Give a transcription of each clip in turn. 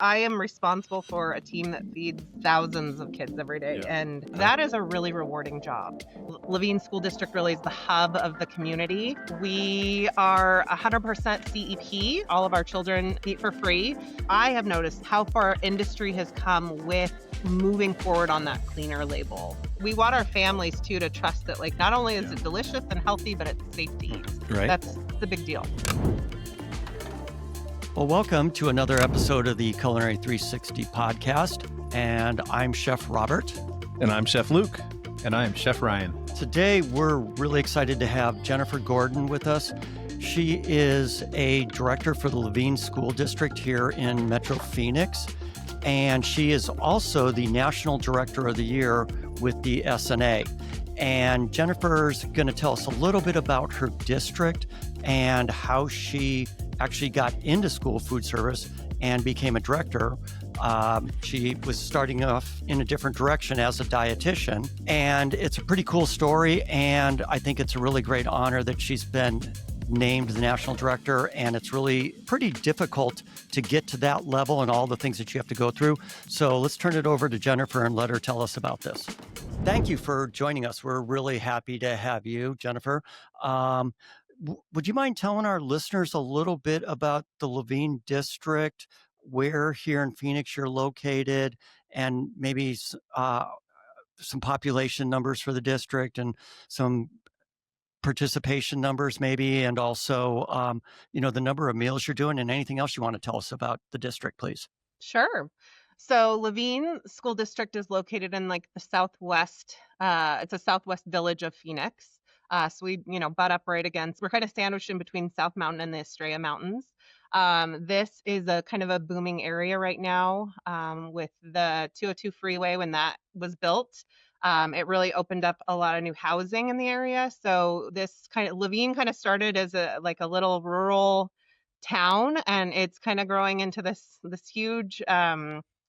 I am responsible for a team that feeds thousands of kids every day, Yeah. and Okay. that is a really rewarding job. Levine School District really is the hub of the community. We are 100% CEP. All of our children eat for free. I have noticed how far industry has come with moving forward on that cleaner label. We want our families too to trust that not only is Yeah. it delicious and healthy, but it's safe to eat. Right. That's the big deal. Well, welcome to another episode of the Culinary 360 podcast. And I'm Chef Robert. And I'm Chef Luke. And I am Chef Ryan. Today, we're really excited to have Jennifer Gordon with us. She is a director for the Levine School District here in Metro Phoenix. And she is also the National Director of the Year with the SNA. And Jennifer's going to tell us a little bit about her district and how she actually got into school food service and became a director. She was starting off in a different direction as a dietitian, and it's a pretty cool story. And I think it's a really great honor that she's been named the national director, and it's really pretty difficult to get to that level and all the things that you have to go through. So let's turn it over to Jennifer and let her tell us about this. Thank you for joining us. We're really happy to have you, Jennifer. Would you mind telling our listeners a little bit about the Levine district, where here in Phoenix you're located, and maybe some population numbers for the district and some participation numbers maybe, and also, the number of meals you're doing and anything else you want to tell us about the district, please? Sure. So Levine School District is located in the southwest. It's a southwest village of Phoenix. So we, butt up right against. We're kind of sandwiched in between South Mountain and the Estrella Mountains. This is a kind of a booming area right now with the 202 freeway. When that was built, it really opened up a lot of new housing in the area. So this Levine kind of started as a little rural town, and it's kind of growing into this huge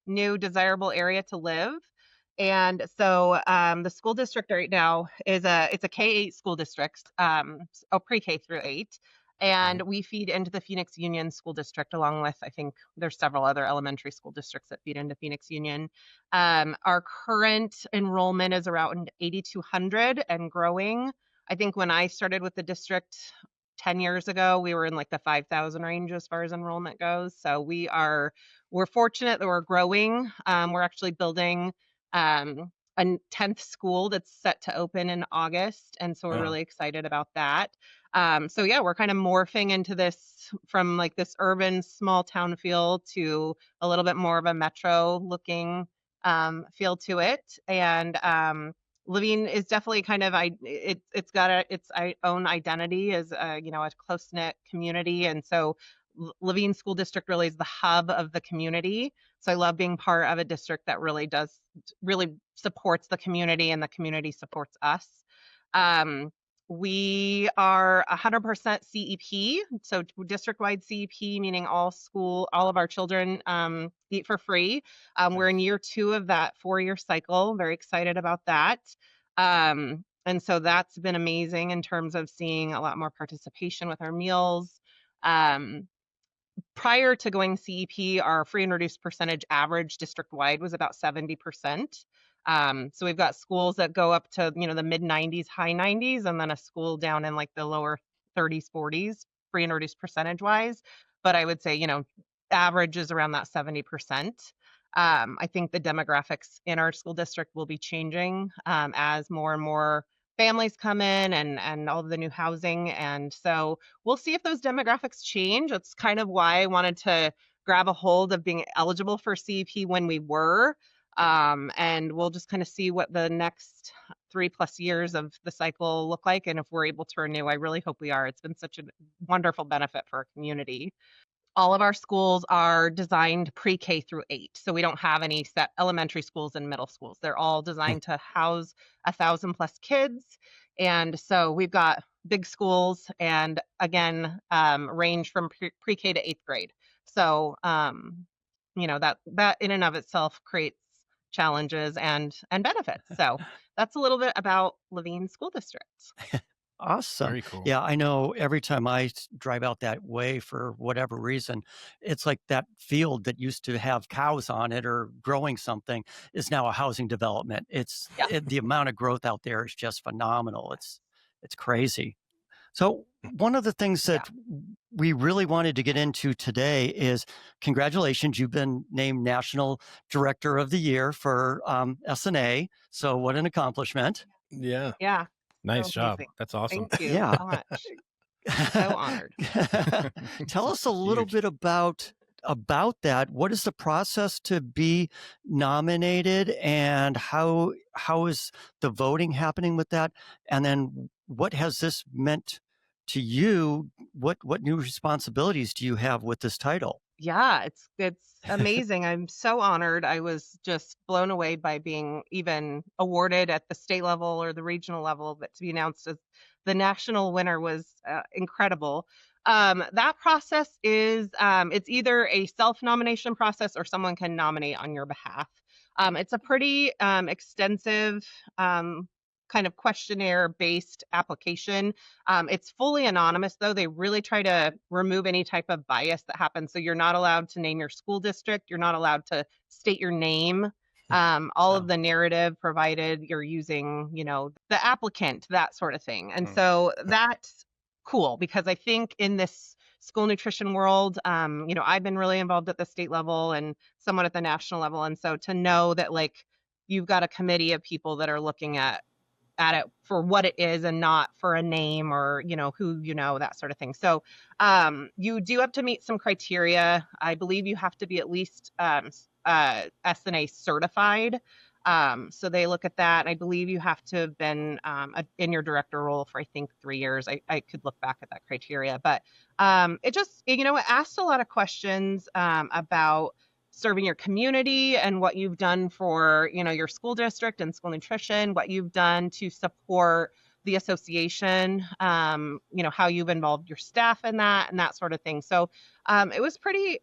new desirable area to live. And so the school district right now it's a K-8 school district, pre-K through 8. And Right. we feed into the Phoenix Union School District, along with, I think there's several other elementary school districts that feed into Phoenix Union. Our current enrollment is around 8,200 and growing. I think when I started with the district 10 years ago, we were in the 5,000 range as far as enrollment goes. So we're fortunate that we're growing. We're actually building a 10th school that's set to open in August. And so we're Wow. really excited about that. So yeah, we're kind of morphing into this from this urban small town feel to a little bit more of a metro looking feel to it. And Levine is definitely it's got its own identity as a close knit community, and so Levine School District really is the hub of the community. So I love being part of a district that really supports the community, and the community supports us. Um, we are 100% CEP, so district-wide CEP, meaning all of our children eat for free. We're in year 2 of that 4-year cycle. Very excited about that. And so that's been amazing in terms of seeing a lot more participation with our meals. Um, Prior to going CEP, our free and reduced percentage average district-wide was about 70%. So we've got schools that go up to, the mid 90s, high 90s, and then a school down in the lower 30s, 40s, free and reduced percentage wise. But I would say, average is around that 70%. I think the demographics in our school district will be changing as more and more families come in and all of the new housing. And so we'll see if those demographics change. That's kind of why I wanted to grab a hold of being eligible for CEP when we were. And we'll just kind of see what the next 3+ years of the cycle look like. And if we're able to renew, I really hope we are. It's been such a wonderful benefit for our community. All of our schools are designed pre-K through 8. So we don't have any set elementary schools and middle schools. They're all designed to house 1,000+ kids. And so we've got big schools, and again, range from pre-K to 8th grade. So, that in and of itself creates challenges and benefits. So that's a little bit about Levine School District. Awesome. Very cool. Yeah, I know every time I drive out that way for whatever reason, it's like that field that used to have cows on it or growing something is now a housing development. Yeah. The amount of growth out there is just phenomenal. It's crazy. So one of the things Yeah. that we really wanted to get into today is congratulations, you've been named National Director of the Year for SNA. So what an accomplishment. Yeah. Yeah. Nice So job. amazing. That's awesome. Thank you Yeah. so much. So honored. Tell us a little Huge. bit about that. What is the process to be nominated, and how is the voting happening with that? And then what has this meant to you? What new responsibilities do you have with this title? Yeah, it's amazing. I'm so honored. I was just blown away by being even awarded at the state level or the regional level, but to be announced as the national winner was incredible. That process is it's either a self-nomination process or someone can nominate on your behalf. It's a pretty extensive kind of questionnaire-based application. It's fully anonymous, though. They really try to remove any type of bias that happens. So you're not allowed to name your school district. You're not allowed to state your name. All of Wow. the narrative provided, you're using, the applicant, that sort of thing. And Mm. so that's cool because I think in this school nutrition world, I've been really involved at the state level and somewhat at the national level. And so to know that like you've got a committee of people that are looking at it for what it is and not for a name or who that sort of thing. So you do have to meet some criteria. I believe you have to be at least SNA certified. So they look at that. I believe you have to have been in your director role for I think 3 years. I could look back at that criteria, but it just it asked a lot of questions about serving your community and what you've done for your school district and school nutrition, what you've done to support the association, how you've involved your staff in that and that sort of thing. So it was pretty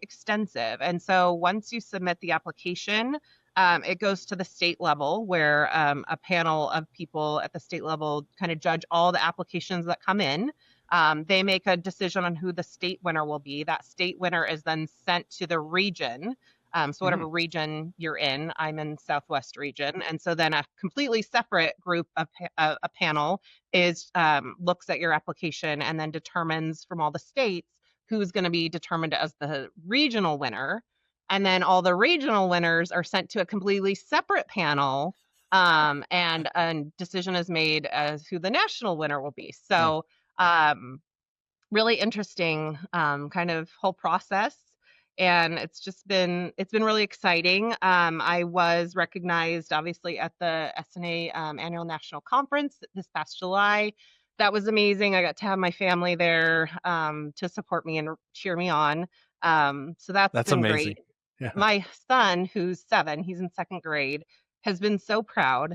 extensive. And so once you submit the application, it goes to the state level where a panel of people at the state level kind of judge all the applications that come in. They make a decision on who the state winner will be. That state winner is then sent to the region. So whatever region you're in, I'm in Southwest region, and so then a completely separate group of a panel is looks at your application and then determines from all the states who's going to be determined as the regional winner, and then all the regional winners are sent to a completely separate panel, and a decision is made as who the national winner will be. So really interesting kind of whole process, and it's been really exciting. I was recognized obviously at the SNA annual national conference this past July. That was amazing. I got to have my family there to support me and cheer me on. So that's That's been amazing. great. Yeah. My son, who's 7, he's in 2nd grade, has been so proud.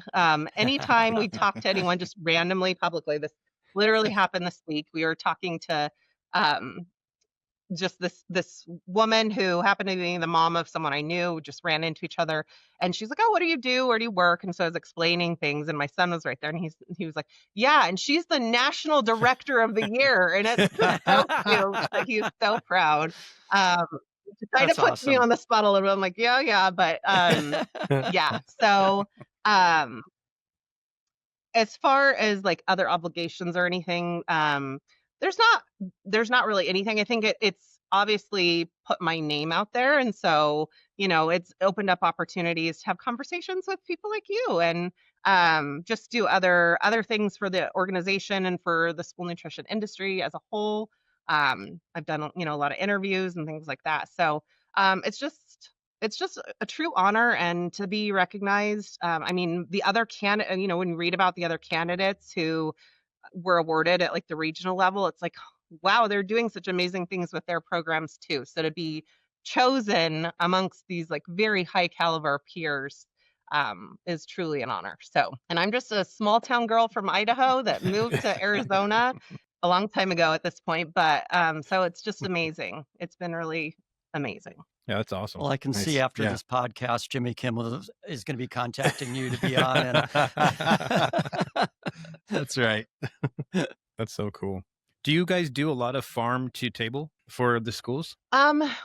Anytime we talk to anyone just randomly publicly, this literally happened this week. We were talking to um, just this woman who happened to be the mom of someone I knew, just ran into each other, and she's like, "Oh, what do you do? Where do you work?" And so I was explaining things, and my son was right there, and he was like, "Yeah," and she's the national director of the year, and it's so cute. Like he's so proud. Um, it kind of That's puts me awesome. on the spot a little bit. I'm like, yeah, yeah, but yeah. So um, as far as like other obligations or anything, there's not there's not really anything. I think it's obviously put my name out there, and so it's opened up opportunities to have conversations with people like you, and just do other things for the organization and for the school nutrition industry as a whole. I've done a lot of interviews and things like that. So it's just a true honor and to be recognized. I mean, the other when you read about the other candidates who were awarded at like the regional level, it's like, wow, they're doing such amazing things with their programs too. So to be chosen amongst these like very high caliber peers is truly an honor. So, and I'm just a small town girl from Idaho that moved to Arizona a long time ago at this point, but so it's just amazing. It's been really amazing. Yeah, that's awesome. Well, I can see Nice. after Yeah. this podcast, Jimmy Kimmel is going to be contacting you to be on. And That's right. That's so cool. Do you guys do a lot of farm to table for the schools?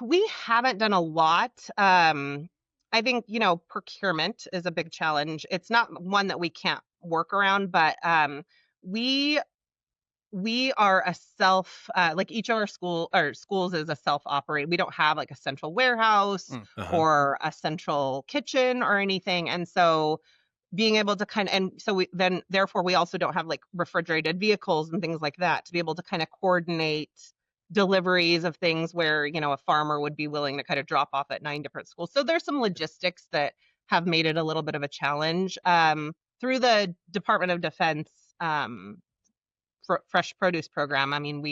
We haven't done a lot. I think, procurement is a big challenge. It's not one that we can't work around, but we we are a self like each of our schools is a self-operate. We don't have like a central warehouse Mm. Uh-huh. or a central kitchen or anything. And so being able to and so we then therefore we also don't have like refrigerated vehicles and things like that to be able to kind of coordinate deliveries of things where, a farmer would be willing to kind of drop off at 9 different schools. So there's some logistics that have made it a little bit of a challenge. Through the Department of Defense fresh produce program, I mean,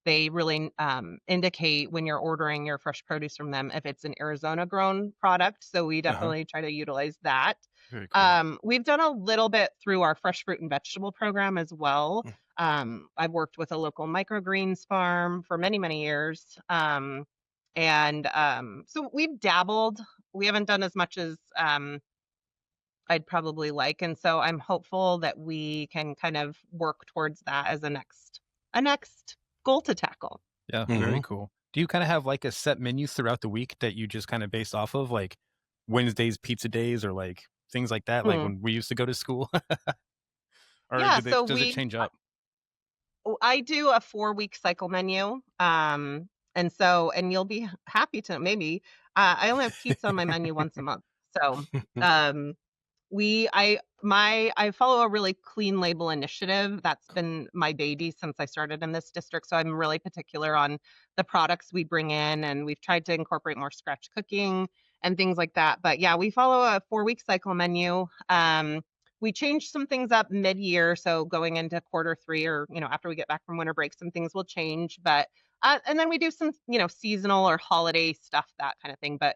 they really indicate when you're ordering your fresh produce from them if it's an Arizona grown product. So we Uh-huh. definitely try to utilize that. Very cool. We've done a little bit through our fresh fruit and vegetable program as well. Mm. I've worked with a local microgreens farm for many, many years. So we've dabbled. We haven't done as much as I'd probably like. And so I'm hopeful that we can kind of work towards that as a next goal to tackle. Yeah, very Mhm. cool. Do you kind of have like a set menu throughout the week that you just kind of base off of, like Wednesdays pizza days or like things like that, like Mm. when we used to go to school? Or Yeah, so does it change up? I do a 4-week cycle menu. And you'll be happy to maybe I only have pizza on my menu once a month. So, um I follow a really clean label initiative. That's been my baby since I started in this district. So I'm really particular on the products we bring in, and we've tried to incorporate more scratch cooking and things like that. But yeah, we follow a 4-week cycle menu. We changed some things up mid-year, so going into quarter three, or after we get back from winter break, some things will change. But and then we do some seasonal or holiday stuff, that kind of thing. But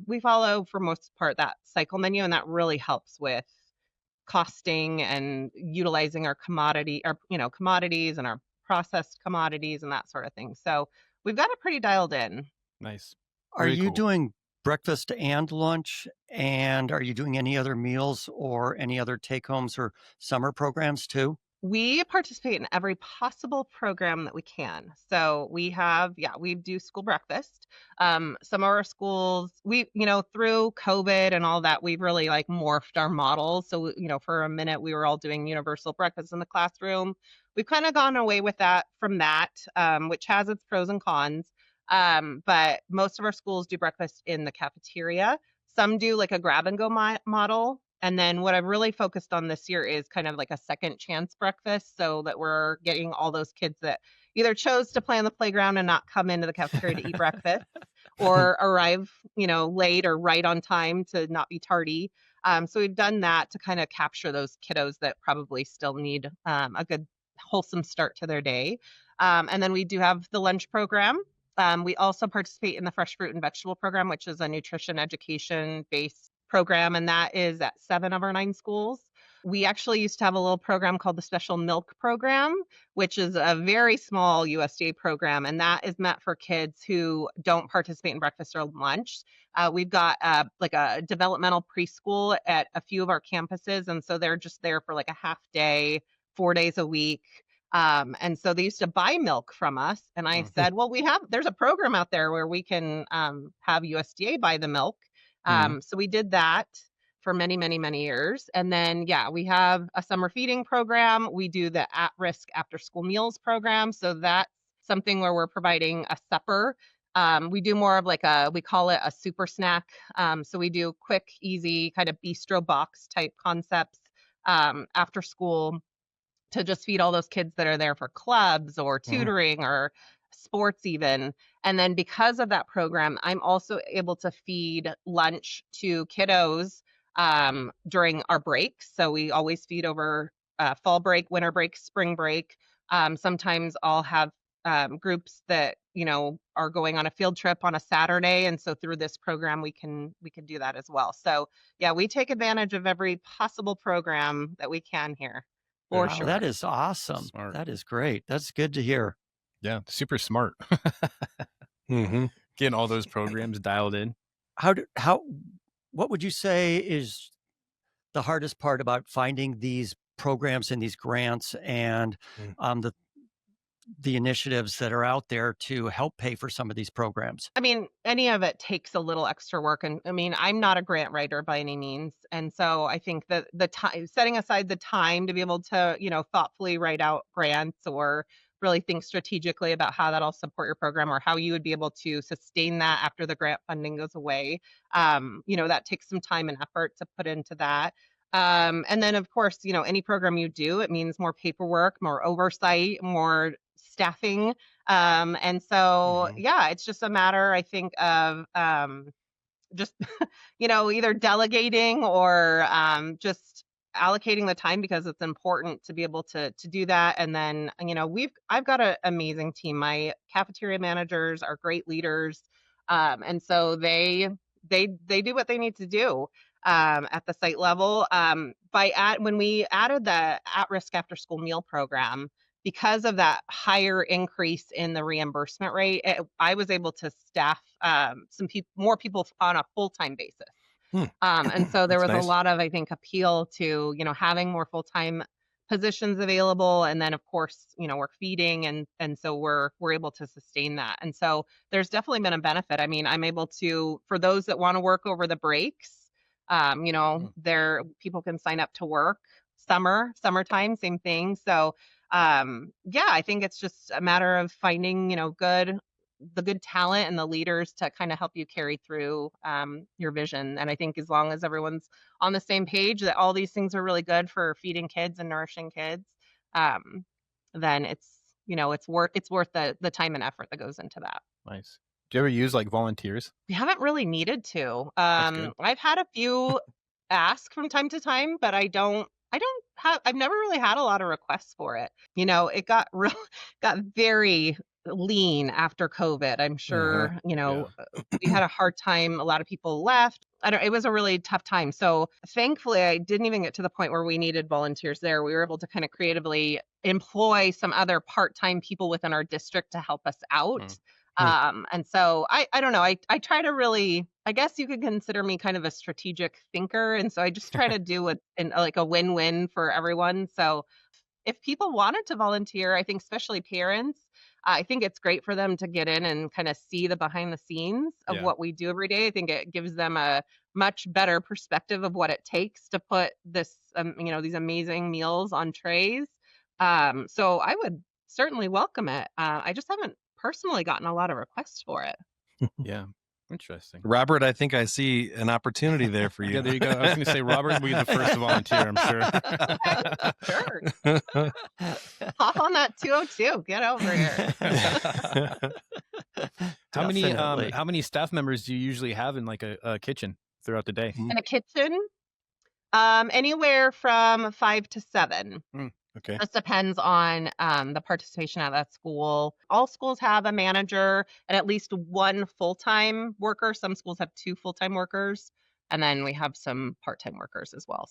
we follow for most part that cycle menu, and that really helps with costing and utilizing our commodities and our processed commodities and that sort of thing. So we've got it pretty dialed in. Nice. Are Very you cool. doing breakfast and lunch? And are you doing any other meals or any other take homes or summer programs too? We participate in every possible program that we can. So we do school breakfast. Some of our schools, through COVID and all that, we've really like morphed our models. So, for a minute we were all doing universal breakfast in the classroom. We've kind of gone away with that from that, which has its pros and cons. But most of our schools do breakfast in the cafeteria. Some do like a grab and go model. And then what I've really focused on this year is kind of like a second chance breakfast, so that we're getting all those kids that either chose to play on the playground and not come into the cafeteria to eat breakfast, or arrive, late or right on time to not be tardy. So we've done that to kind of capture those kiddos that probably still need a good wholesome start to their day. And then we do have the lunch program. We also participate in the fresh fruit and vegetable program, which is a nutrition education based program, and that is at 7 of our 9 schools. We actually used to have a little program called the Special Milk Program, which is a very small USDA program, and that is meant for kids who don't participate in breakfast or lunch. We've got like a developmental preschool at a few of our campuses, and so they're just there for like a half day, 4 days a week. And so they used to buy milk from us. And I Mm. said, well, there's a program out there where we can have USDA buy the milk. Mm. So we did that for many, many, many years. And then, yeah, we have a summer feeding program. We do the at-risk after-school meals program. So that's something where we're providing a supper. We do more of like we call it a super snack. So we do quick, easy kind of bistro box type concepts after school to just feed all those kids that are there for clubs or Mhm. tutoring or sports even. And then because of that program, I'm also able to feed lunch to kiddos during our breaks. So we always feed over fall break, winter break, spring break. Sometimes I'll have groups that are going on a field trip on a Saturday, and so through this program we can do that as well. So yeah, we take advantage of every possible program that we can here, for Very Wow, cool. that sure. is awesome. Smart. That is great. That's good to hear. Yeah, super smart. Mhm. Getting all those programs dialed in. What would you say is the hardest part about finding these programs and these grants and the initiatives that are out there to help pay for some of these programs? I mean, any of it takes a little extra work. And I mean, I'm not a grant writer by any means. And so I think that the time, setting aside the time to be able to, thoughtfully write out grants or really think strategically about how that'll support your program or how you would be able to sustain that after the grant funding goes away. That takes some time and effort to put into that. And then, of course, any program you do, it means more paperwork, more oversight, more staffing. And so, yeah, it's just a matter, I think, of just, either delegating or just allocating the time because it's important to be able to do that. And then, I've got an amazing team. My cafeteria managers are great leaders. And so they do what they need to do at the site level. When we added the at-risk after-school meal program, because of that higher increase in the reimbursement rate, I was able to staff more people on a full-time basis. And so there was That's a nice. lot of, I think, appeal to, having more full-time positions available. And then, of course, we're feeding, and so we're able to sustain that. And so there's definitely been a benefit. I mean, I'm able to, for those that want to work over the breaks, people can sign up to work summertime, same thing. So yeah, I think it's just a matter of finding, the good talent and the leaders to kind of help you carry through your vision. And I think as long as everyone's on the same page that all these things are really good for feeding kids and nourishing kids, then it's worth the time and effort that goes into that. Nice. Do you ever use like volunteers? We haven't really needed to. That's good. I've had a few ask from time to time, but I've never really had a lot of requests for it. It got very lean after COVID. I'm sure, we had a hard time. A lot of people left. It was a really tough time. So thankfully, I didn't even get to the point where we needed volunteers there. We were able to kind of creatively employ some other part-time people within our district to help us out. And so I don't know. I try to really, I guess you could consider me kind of a strategic thinker. And so I just try to do it in like a win-win for everyone. So if people wanted to volunteer, I think especially parents, I think it's great for them to get in and kind of see the behind the scenes of what we do every day. I think it gives them a much better perspective of what it takes to put this, these amazing meals on trays. So I would certainly welcome it. I just haven't personally gotten a lot of requests for it. Yeah. Interesting. Robert, I think I see an opportunity there for you. Yeah, there you go. I was going to say, Robert will be the first to volunteer, I'm sure. Sure. Hop on that 202. Get over here. How many staff members do you usually have in like a kitchen throughout the day? In a kitchen, anywhere from 5 to 7. Okay. This depends on the participation at that school. All schools have a manager and at least one full-time worker. Some schools have 2 full-time workers, and then we have some part-time workers as well.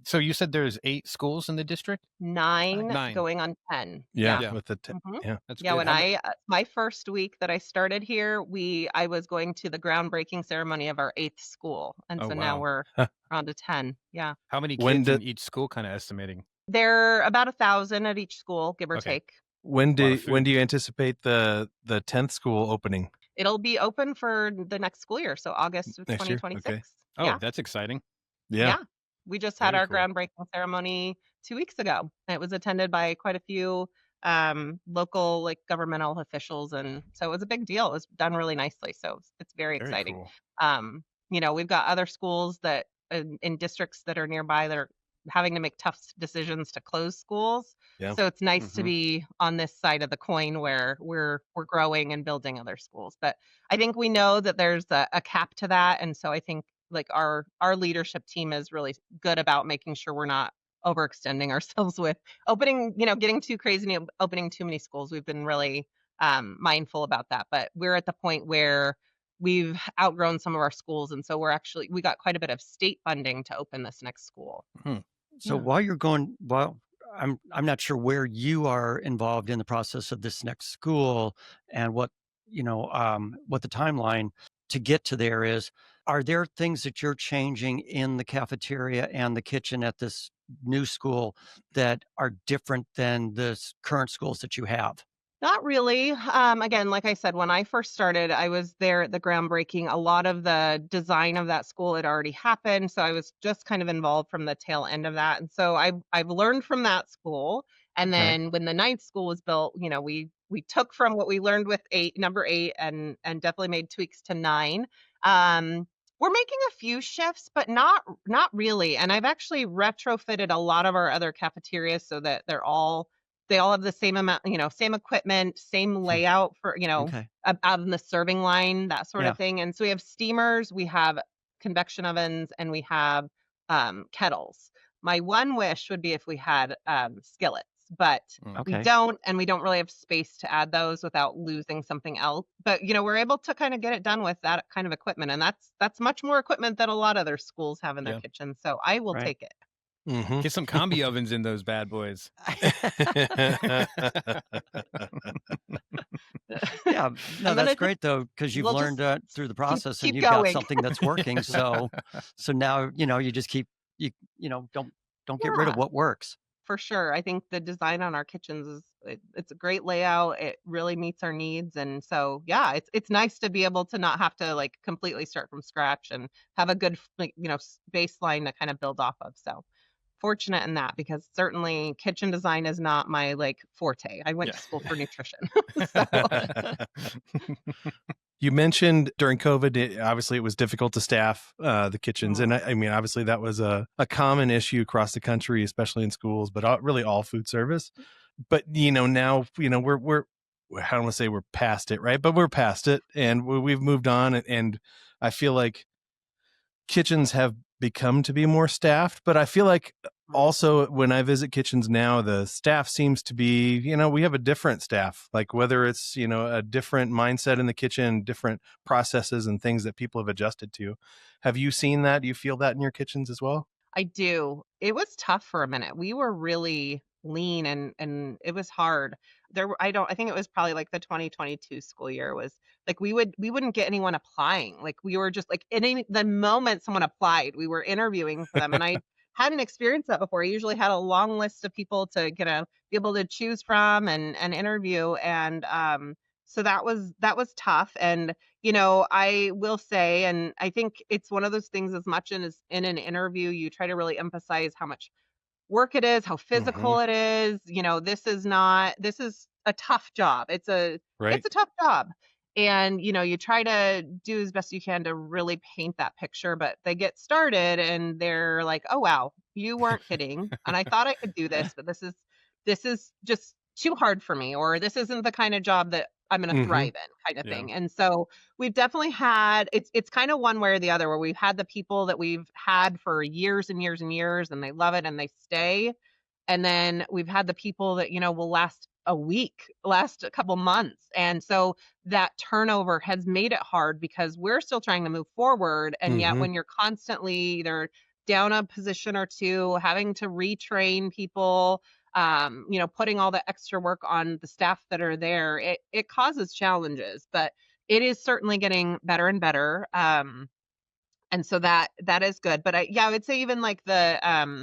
So you said there's 8 schools in the district? 9 9. going on 10. Yeah. With the Yeah, That's yeah. good. When my first week that I started here, I was going to the groundbreaking ceremony of our 8th school, and so now we're on to 10. Yeah. How many kids in each school, kind of estimating? They're about 1,000 at each school, give or take. When do you anticipate the 10th school opening? It'll be open for the next school year, so August of Next year? 2026. Okay. Oh, Yeah. that's exciting. Yeah. We just had Very our cool. groundbreaking ceremony 2 weeks ago. It was attended by quite a few local governmental officials, and so it was a big deal. It was done really nicely, so it's very exciting. Cool. We've got other schools that in districts that are nearby that are having to make tough decisions to close schools. Yeah. So it's nice to be on this side of the coin where we're growing and building other schools. But I think we know that there's a cap to that, and so I think our leadership team is really good about making sure we're not overextending ourselves with opening, getting too crazy and opening too many schools. We've been really mindful about that, but we're at the point where we've outgrown some of our schools, and so we got quite a bit of state funding to open this next school. So while you're going, I'm not sure where you are involved in the process of this next school and what the timeline. to get to there is, are there things that you're changing in the cafeteria and the kitchen at this new school that are different than the current schools that you have? Not really. Again, like I said, when I first started, I was there at the groundbreaking. A lot of the design of that school had already happened, so I was just kind of involved from the tail end of that. And so I've learned from that school. And Okay. then when the ninth school was built, we took from what we learned with number eight, and definitely made tweaks to nine. We're making a few shifts, but not really. And I've actually retrofitted a lot of our other cafeterias so that they all have the same amount, same equipment, same Hmm. layout for, Okay. out in the serving line, that sort Yeah. of thing. And so we have steamers, we have convection ovens, and we have kettles. My one wish would be if we had skillets, but Mm. we Okay. don't, and we don't really have space to add those without losing something else. But we're able to kind of get it done with that kind of equipment, and that's much more equipment than a lot of other schools have in their Yeah. kitchen. So I will Right. take it. Mhm. Get some combi ovens in those bad boys. Yeah, no, I'm that's gonna just great though, because you've we'll learned just through the keep process, and keep you've got going. something that's working. So, so now you just keep don't get rid of Yeah. what works. For sure. I think the design on our kitchens it's a great layout. It really meets our needs. And so, yeah, it's nice to be able to not have to like completely start from scratch and have a good like, baseline to kind of build off of. So, fortunate in that because certainly kitchen design is not my like forte. I went Yeah. to school for nutrition. So, You mentioned during COVID, obviously it was difficult to staff the kitchens. And mm, I mean, obviously that was a common issue across the country, especially in schools, but really all food service. But, now, we're, I don't want to say we're past it, right? But we're past it and we've moved on. And I feel like kitchens have become to be more staffed, but I feel like mm, also when I visit kitchens now, the staff seems to be, we have a different staff, like whether it's, a different mindset in the kitchen, different processes and things that people have adjusted to. Have you seen that? Do you feel that in your kitchens as well? I do. It was tough for a minute. We were really lean and it was hard. I think it was probably like the 2022 school year was like we wouldn't get anyone applying. Like we were just like the moment someone applied, we were interviewing for them and I hadn't experienced that before. I usually had a long list of people to be able to choose from and interview and so that was tough and I will say, and I think it's one of those things as much as in an interview, you try to really emphasize how much work it is, how Hmm. physical it is. This is a tough job. Right. It's a tough job. And, you try to do as best you can to really paint that picture, but they get started and they're like, oh wow, you weren't kidding. And I thought I could do this, but this is just too hard for me, or this isn't the kind of job that I'm gonna Hmm. thrive in, kind of Yeah. thing. And so we've definitely had it's kind of one way or the other where we've had the people that we've had for years and years and years and they love it and they stay. And then we've had the people that, will last a week, last a couple months. And so that turnover has made it hard because we're still trying to move forward. And yet Hmm. when you're constantly either down a position or two, having to retrain people, putting all the extra work on the staff that are there, it causes challenges. But it is certainly getting better and better. And so that is good. But I would say even like the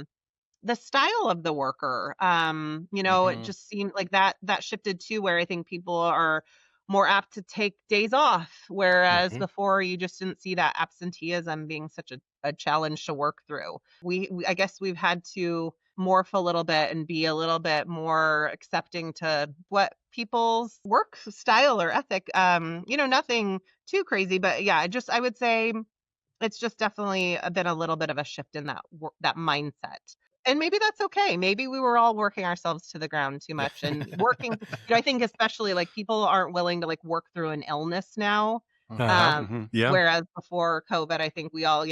style of the worker, it Hmm. just seemed like that shifted too, where I think people are more apt to take days off, whereas Hmm. before you just didn't see that absenteeism being such a challenge to work through. I guess we've had to morph a little bit and be a little bit more accepting to what people's work style or ethic. Nothing too crazy, but yeah, I would say it's just definitely been a little bit of a shift in that mindset. And maybe that's okay. Maybe we were all working ourselves to the ground too much and working, I think especially like people aren't willing to like work through an illness now. Uh-huh. Um, Hmm. Yeah. whereas before COVID, I think we all,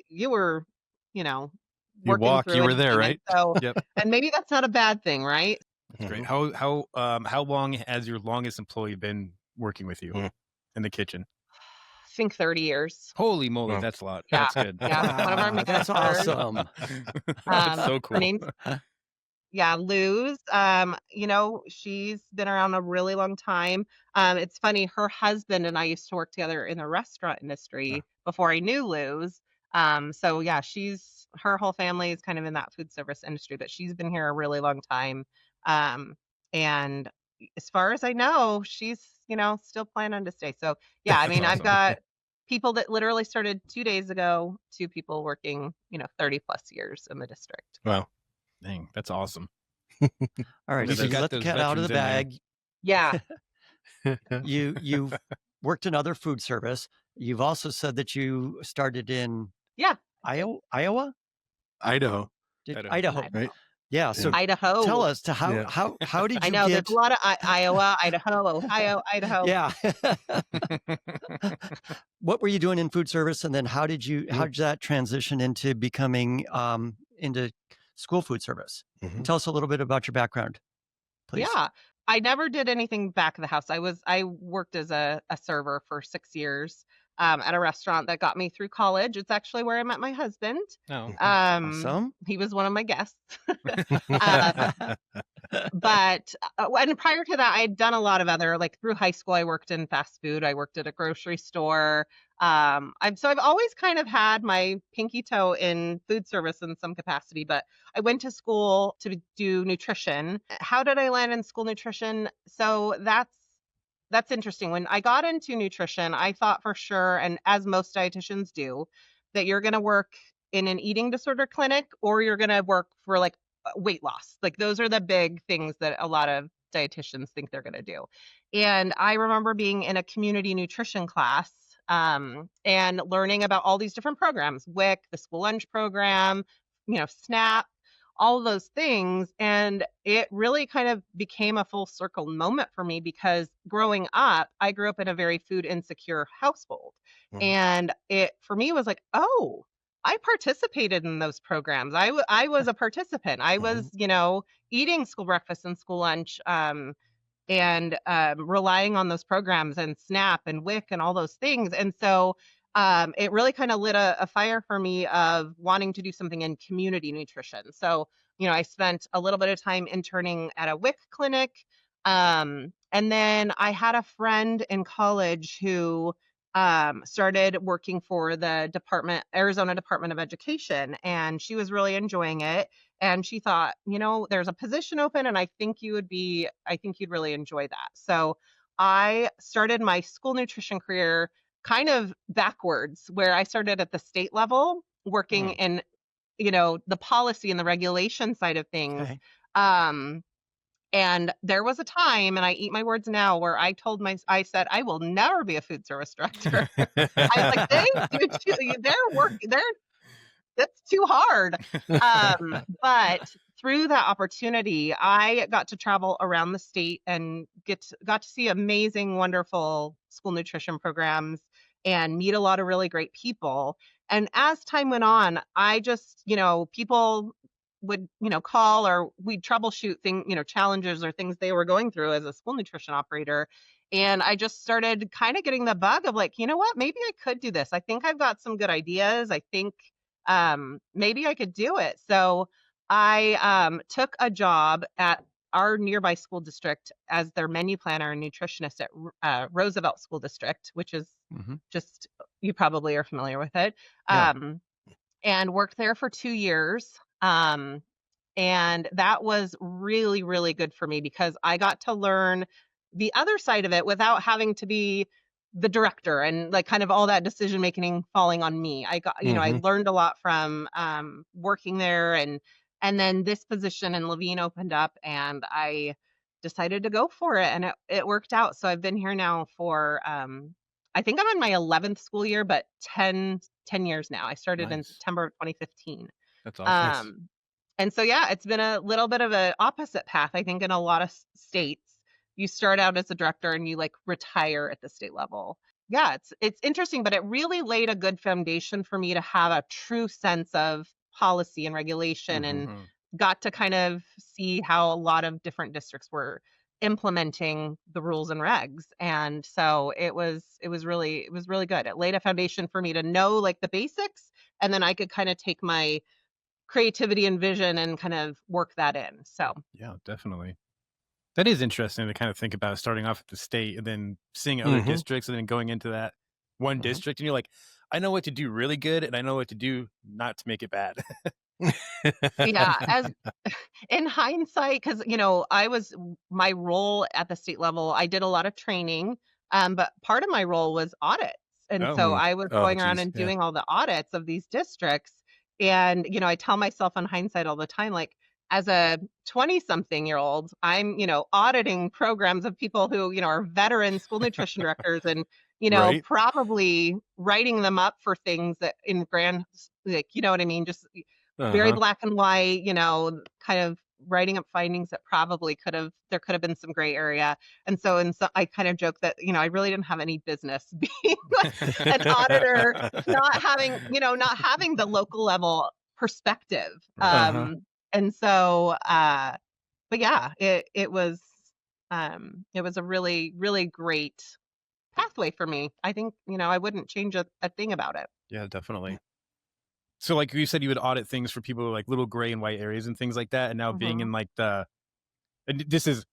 you were, you know, You working walk, through you were there, anything. And right? so, Yep. and maybe that's not a bad thing, right? That's great. Mhm. How long has your longest employee been working with you Mm. in the kitchen? I think 30 years. Holy moly, Wow. that's a lot. Yeah. That's good. Yeah. One of our Wow, that's managers, awesome. That's so her cool. name's Yeah, Luz, she's been around a really long time. It's funny, her husband and I used to work together in the restaurant Uh, industry before I knew Luz. So yeah, her whole family is kind of in that food service industry, but she's been here a really long time. Um, and as far as I know, she's, still planning to stay. So yeah, I That's mean, I've awesome. got people that literally started 2 days ago to people working, 30 plus years in the district. wow. Dang, that's awesome. All At right, least so you you got let the those cat out of veterans the in there. bag. Yeah. You've worked in other food service. You've also said that you started in Yeah. Iowa? Idaho, Idaho. Idaho. right? Yeah. So Yeah. tell Idaho. us how Yeah. how did I you know there's get? a lot of Iowa, Idaho, Ohio, Idaho. Yeah. What were you doing in food service, and then how Yeah. did that transition into becoming into school food service? And Mhm. tell us a little bit about your background, please. Yeah. I never did anything back of the house. I worked as a server for 6 years at a restaurant that got me through college. It's actually where I met my husband. No. Awesome. He was one of my guests. uh, but and prior to that, I had done a lot of other, like through high school, I worked in fast food. I worked at a grocery store. I've always kind of had my pinky toe in food service in some capacity, but I went to school to do nutrition. How did I land in school nutrition? So that's interesting. When I got into nutrition, I thought for sure, and as most dietitians do, that you're going to work in an eating disorder clinic or you're going to work for like weight loss. Like those are the big things that a lot of dietitians think they're going to do. And I remember being in a community nutrition class and learning about all these different programs, WIC, the school lunch program, SNAP, all those things. And it really kind of became a full circle moment for me because growing up, I grew up in a very food insecure household. Mhm. And it for me was like, oh, I participated in those programs. I was a participant. I was, eating school breakfast and school lunch. And relying on those programs and SNAP and WIC and all those things. And so it really kind of lit a fire for me of wanting to do something in community nutrition. So, I spent a little bit of time interning at a WIC clinic. And then I had a friend in college who started working for the Arizona Department of Education, and she was really enjoying it. And she thought, there's a position open and I think you'd really enjoy that. So I started my school nutrition career kind of backwards, where I started at the state level working in, the policy and the regulation side of things. Okay. And there was a time, and I eat my words now, where I said, I will never be a food service director. I was like, that's too hard. But through that opportunity, I got to travel around the state and got to see amazing, wonderful school nutrition programs and meet a lot of really great people. And as time went on, I just, people would, call or we'd troubleshoot challenges or things they were going through as a school nutrition operator. And I just started kind of getting the bug of like, you know what, maybe I could do this. I think I've got some good ideas. I think maybe I could do it. So I took a job at our nearby school district as their menu planner and nutritionist at Roosevelt School District, which is just, you probably are familiar with it, Yeah. and worked there for 2 years. And that was really, really good for me because I got to learn the other side of it without having to be the director and like kind of all that decision making falling on me. I got, I Mhm. learned a lot from working there, and then this position in Levine opened up and I decided to go for it, and it worked out. So I've been here now for I think I'm in my 11th school year, but 10 years now. I started in Nice. September of 2015. That's awesome. Um, and so, yeah, it's been a little bit of an opposite path. I think in a lot of states, you start out as a director and you like retire at the state level. Yeah, it's interesting, but it really laid a good foundation for me to have a true sense of policy and regulation, and Mhm. got to kind of see how a lot of different districts were implementing the rules and regs. And so it was really good. It laid a foundation for me to know like the basics, and then I could kind of take my creativity and vision and kind of work that in. So, Yeah, definitely. That is interesting to kind of think about starting off at the state and then seeing other Mhm. districts and then going into that one Mhm. district and you're like, I know what to do really good and I know what to do not to make it bad. yeah, as in hindsight, because my role at the state level, I did a lot of training, but part of my role was audits. And Oh, so I was Oh, going around geez. and Yeah. doing all the audits of these districts. And, I tell myself in hindsight all the time, like, as a 20-something-year-old, I'm, auditing programs of people who, are veteran school nutrition directors and, Right. probably writing them up for things that in grand, like, you know what I mean? Just very Uh-huh. black and white, kind of writing up findings that probably there could have been some gray area. And so I kind of joke that, I really didn't have any business being like an auditor, not having the local level perspective. Right. Uh-huh. And so but yeah, it was a really, really great pathway for me. I think, I wouldn't change a thing about it. Yeah, definitely. So like you said, you would audit things for people with like little gray and white areas and things like that. And now being Mhm. in like and this is,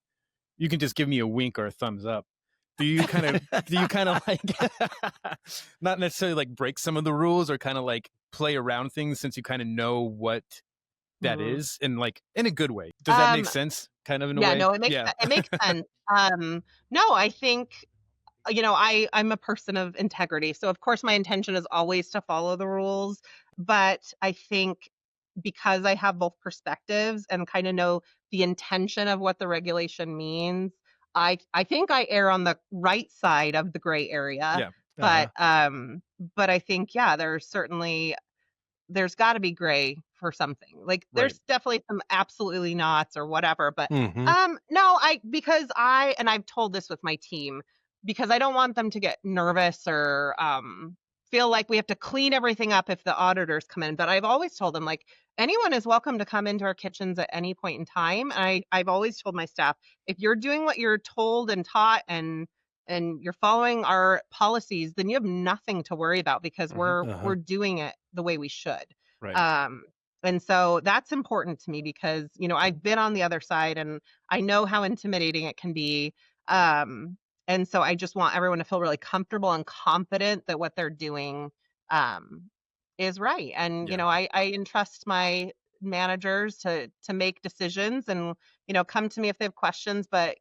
you can just give me a wink or a thumbs up. Do you kind of like, not necessarily like break some of the rules or kind of like play around things since you kind of know what that Mhm. is and like in a good way. Does that make Um, sense? Kind of in a yeah, way? no, Yeah. it makes sense. No, I think, I'm a person of integrity. So of course my intention is always to follow the rules, but I think because I have both perspectives and kind of know the intention of what the regulation means, I think I err on the right side of the gray area. Yeah. But Uh-huh. but I think, yeah, there's got to be gray for something. Like Right. there's definitely some absolutely nots or whatever, but Mhm. no, I've told this with my team because I don't want them to get nervous or feel like we have to clean everything up if the auditors come in. But I've always told them, like, anyone is welcome to come into our kitchens at any point in time. I've always told my staff, if you're doing what you're told and taught and you're following our policies, then you have nothing to worry about because Mhm. we're Uh-huh. doing it the way we should. Right. Um, and so that's important to me because, I've been on the other side and I know how intimidating it can be. Um, and so I just want everyone to feel really comfortable and confident that what they're doing um, is right. And, Yeah. I entrust my managers to make decisions and, come to me if they have questions. But,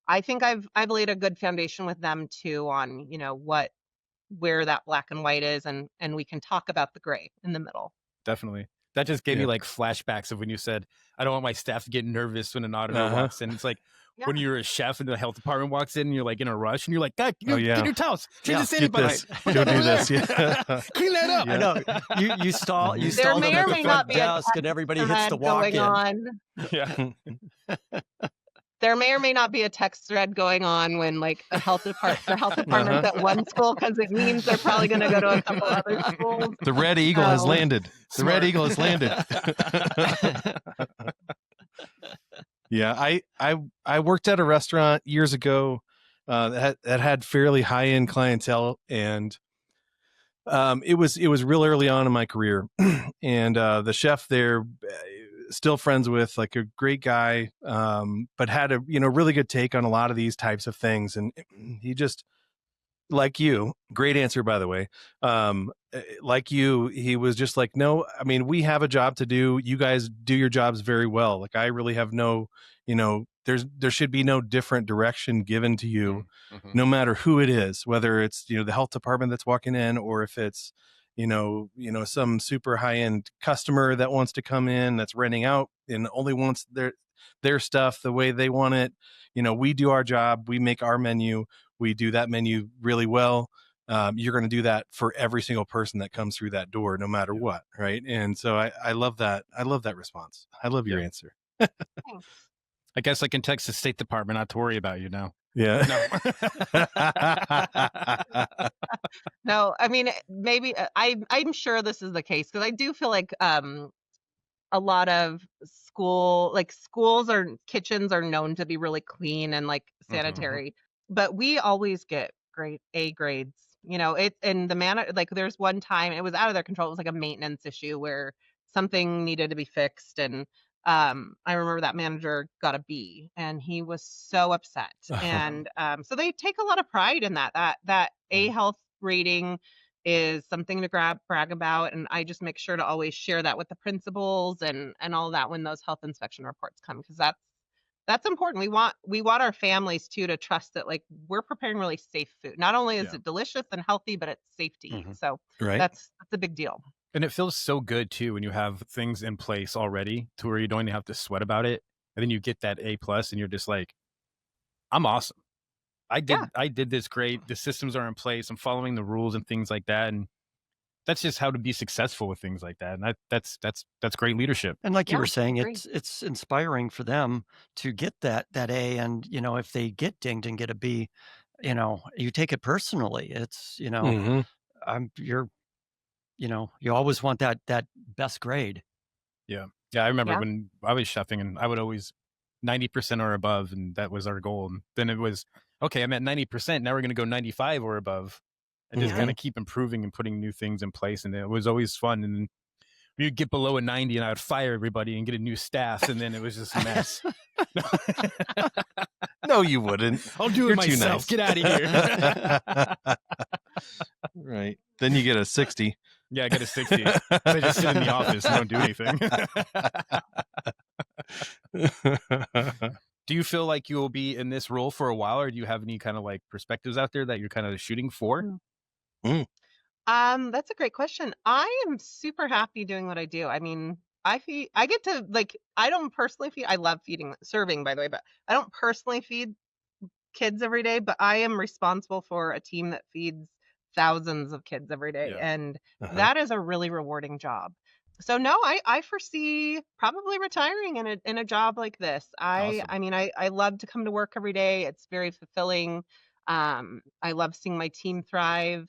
I think I've laid a good foundation with them too on, where that black and white is and we can talk about the gray in the middle. Definitely. That just gave me Yeah. like flashbacks of when you said, I don't want my staff to get nervous when an auditor Uh-huh. walks in. It's like Yeah. when you're a chef and the health department walks in and you're like in a rush and you're like, God, Oh, get yeah. your towels, change Yeah, the sandy Get this. buckets, put Go that over do this. there. Yeah. Clean that up. I Yeah. know. You stall Mhm. There them may at or the may not front be a desk, and text everybody hits the thread going walk-in. on. Yeah. There may or may not be a text thread going on when like the health department's Uh-huh. at one school because it means they're probably going to go to a couple other schools. The red eagle has So landed. The red Smart. eagle has landed. Yeah, I worked at a restaurant years ago that had fairly high end clientele, and it was real early on in my career, and the chef there, still friends with, like a great guy, but had a really good take on a lot of these types of things, and he just, like you, great answer by the way, like you, he was just like, no, I mean, we have a job to do, you guys do your jobs very well, like I really have no, there should be no different direction given to you, Mhm. no matter who it is, whether it's the health department that's walking in, or if it's some super high end customer that wants to come in, that's renting out and only wants their stuff the way they want it. We do our job, we make our menu, we do that menu really well. You're going to do that for every single person that comes through that door, no matter Yeah. what, right? And so I love that. I love that response. I love your Yeah. answer. thanks. I guess I can text the State Department not to worry about you now. Yeah. No, I mean maybe I'm sure this is the case because I do feel like a lot of schools or kitchens are known to be really clean and like Mhm. sanitary, but we always get great A grades. It and the man like there's one time it was out of their control. It was like a maintenance issue where something needed to be fixed. And I remember that manager got a B and he was so upset. And so they take a lot of pride in that A health rating is something to brag about. And I just make sure to always share that with the principals and all that when those health inspection reports come, because that's important. We want our families too to trust that like we're preparing really safe food. Not only is Yeah. it delicious and healthy, but it's safe to eat. So Right. that's a big deal. And it feels so good too when you have things in place already to where you don't even have to sweat about it. And then you get that A+ and you're just like, I'm awesome. I did this great. The systems are in place. I'm following the rules and things like that. And that's just how to be successful with things like that. And that's great leadership. And like you Yeah, were saying, agree. it's inspiring for them to get that A. And, if they get dinged and get a B, you take it personally. It's, you're, you always want that best grade. Yeah. Yeah. I remember Yeah. when I was chefing and I would always 90% or above, and that was our goal. And then it was, okay, I'm at 90%. Now we're going to go 95 or above and just kind of keep improving and putting new things in place. And it was always fun. And you'd get below a 90 and I would fire everybody and get a new staff. And then it was just a mess. No, you wouldn't. I'll do it You're too myself. nice. Get out of here. Right. Then you get a 60. Yeah, I get a 60. So I just sit in the office and don't do anything. Do you feel like you will be in this role for a while, or do you have any kind of like perspectives out there that you're kind of shooting for? That's a great question. I am super happy doing what I do. I mean, I get to like, I don't personally feed, I love serving by the way, but I don't personally feed kids every day, but I am responsible for a team that feeds thousands of kids every day. Yeah. And that is a really rewarding job. So no, I foresee probably retiring in a job like this. Awesome. I mean, I love to come to work every day. It's very fulfilling. I love seeing my team thrive.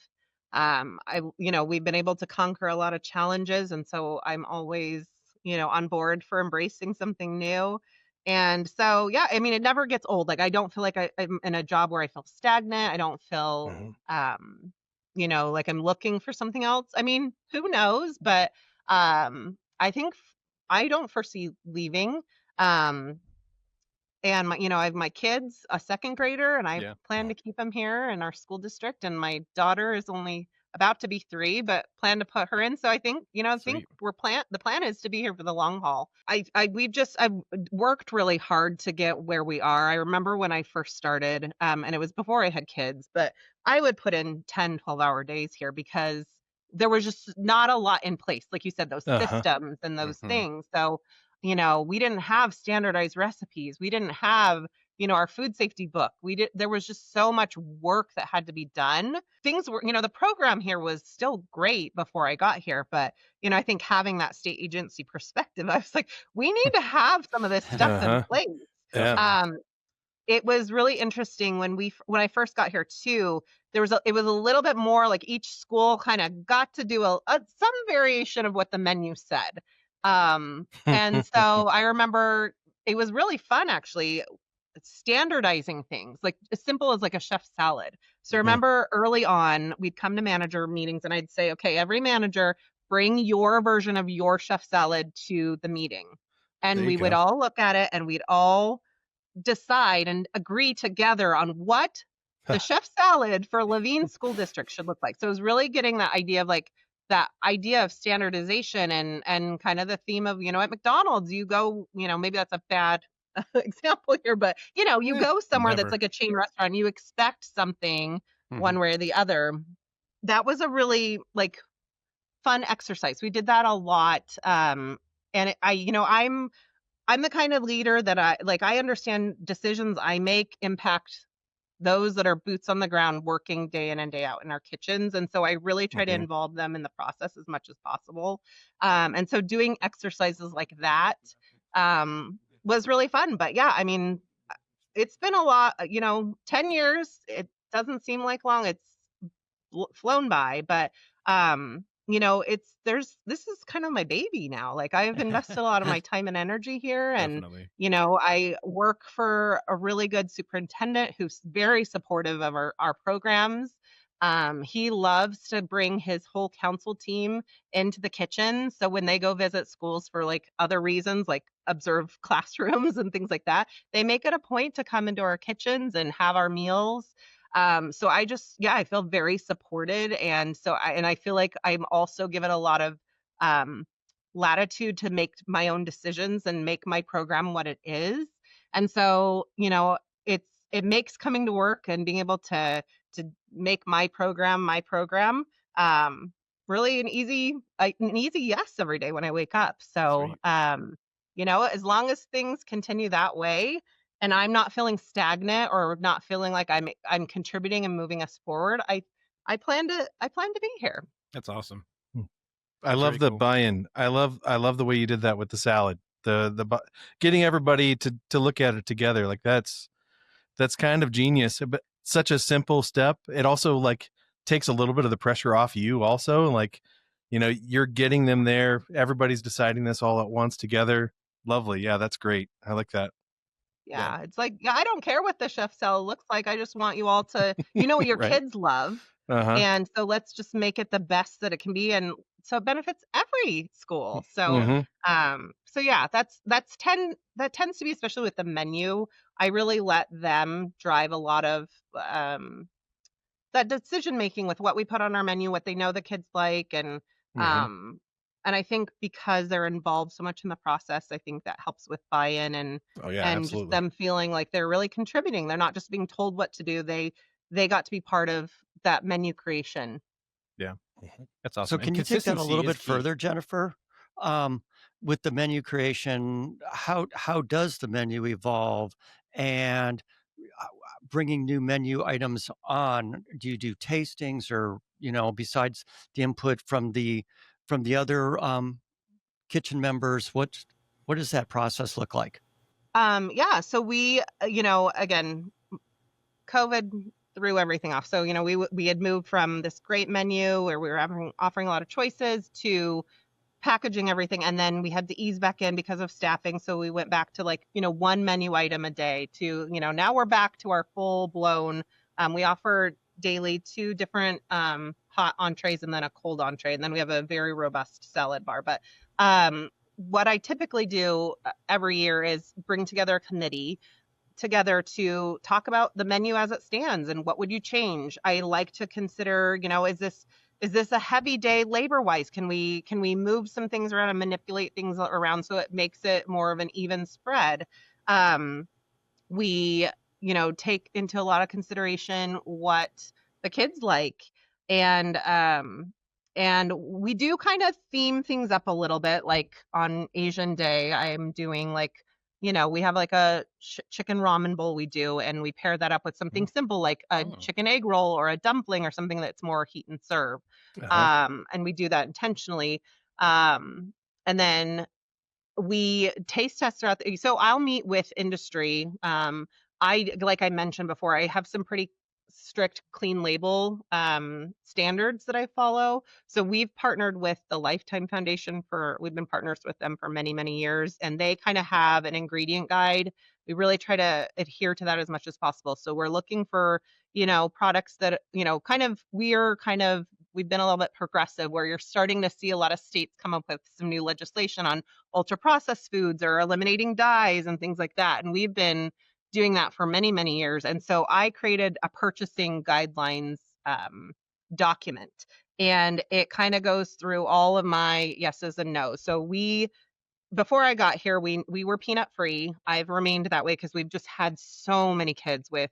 We've been able to conquer a lot of challenges, and so I'm always, on board for embracing something new. And so, yeah, I mean, it never gets old. Like, I don't feel like I'm in a job where I feel stagnant. I don't feel, like I'm looking for something else. I mean, who knows? But I think I don't foresee leaving. And I have my kids, a second grader, and I plan to keep him here in our school district. And my daughter is only about to be 3, but plan to put her in. So I think, Sweet. the plan is to be here for the long haul. I've worked really hard to get where we are. I remember when I first started, and it was before I had kids, but I would put in 10, 12-hour days here because there was just not a lot in place. Like you said, those systems and those things. So, we didn't have standardized recipes. We didn't have, our food safety book. There was just so much work that had to be done. Things were, the program here was still great before I got here. But, I think having that state agency perspective, I was like, we need to have some of this stuff in place. Yeah. It was really interesting when I first got here too. It was a little bit more like each school kind of got to do some variation of what the menu said. And so I remember it was really fun actually standardizing things like as simple as like a chef's salad. So remember early on we'd come to manager meetings and I'd say, okay, every manager bring your version of your chef salad to the meeting. And we would all look at it and we'd all decide and agree together on what the chef salad for Levine School District should look like. So it was really getting that idea of standardization and kind of the theme of, at McDonald's, you go, maybe that's a bad example here, but you go somewhere that's like a chain restaurant, you expect something one way or the other. That was a really like fun exercise. We did that a lot. And I'm the kind of leader that I understand decisions I make impact those that are boots on the ground working day in and day out in our kitchens. And so I really try to involve them in the process as much as possible. And so doing exercises like that was really fun. But yeah, I mean, it's been a lot, 10 years, it doesn't seem like long. It's flown by, but this is kind of my baby now. Like I've invested a lot of my time and energy here. And, Definitely. I work for a really good superintendent who's very supportive of our programs. He loves to bring his whole council team into the kitchen. So when they go visit schools for like other reasons, like observe classrooms and things like that, they make it a point to come into our kitchens and have our meals. So I just, yeah, I feel very supported. And I feel like I'm also given a lot of um, latitude to make my own decisions and make my program what it is. And so, it makes coming to work and being able to make my program, um, really an easy yes every day when I wake up. So, Sweet. as long as things continue that way and I'm not feeling stagnant or not feeling like I'm contributing and moving us forward, I plan to be here. That's awesome. I That's love very the cool. buy-in. I love the way you did that with the salad. Getting everybody to look at it together, like that's kind of genius. But such a simple step. It also like takes a little bit of the pressure off you also. Like, you're getting them there. Everybody's deciding this all at once together. Lovely. Yeah, that's great. I like that. Yeah. Yeah, it's like, yeah, I don't care what the chef salad looks like. I just want you all to, what your Right. kids love. Uh-huh. And so let's just make it the best that it can be. And so it benefits every school. So, Yeah. Mm-hmm. so yeah, that tends to be, especially with the menu. I really let them drive a lot of um that decision making with what we put on our menu, what they know the kids like, Mm-hmm. um and I think because they're involved so much in the process, I think that helps with buy-in Oh yeah, and just absolutely. them feeling like they're really contributing. They're not just being told what to do. They got to be part of that menu creation. Yeah. Mhm. That's So awesome. And can you take that a consistency little is bit key. further, Jennifer? Um, with the menu creation, how does the menu evolve? And bringing new menu items on, do you do tastings, or besides the input from the other kitchen members, what does that process look like? Yeah, so we, again, COVID threw everything off. So, we had moved from this great menu where we were offering a lot of choices to packaging everything, and then we had to ease back in because of staffing. So we went back to like, one menu item a day to, now we're back to our full blown. We offer daily two different hot entrees and then a cold entree, and then we have a very robust salad bar. But what I typically do every year is bring together a committee together to talk about the menu as it stands and what would you change. I like to consider, is this a heavy day labor wise? Can we move some things around and manipulate things around so it makes it more of an even spread? um we take into a lot of consideration what the kids like, and we do kind of theme things up a little bit. Like on Asian Day, I'm doing like, we have like a chicken ramen bowl we do, and we pair that up with something simple like a Oh. chicken egg roll or a dumpling or something that's more heat and serve. Uh-huh. And we do that intentionally. And then we taste test throughout so I'll meet with industry. Like I mentioned before, I have some pretty strict clean label standards that I follow. So we've partnered with the Lifetime Foundation we've been partners with them for many, many years, and they kind of have an ingredient guide. We really try to adhere to that as much as possible. So we're looking for, products that, we've been a little bit progressive where you're starting to see a lot of states come up with some new legislation on ultra processed foods or eliminating dyes and things like that. And we've been doing that for many, many years. And so I created a purchasing guidelines document, and it kind of goes through all of my yeses and nos. So before I got here, we were peanut free. I've remained that way because we've just had so many kids with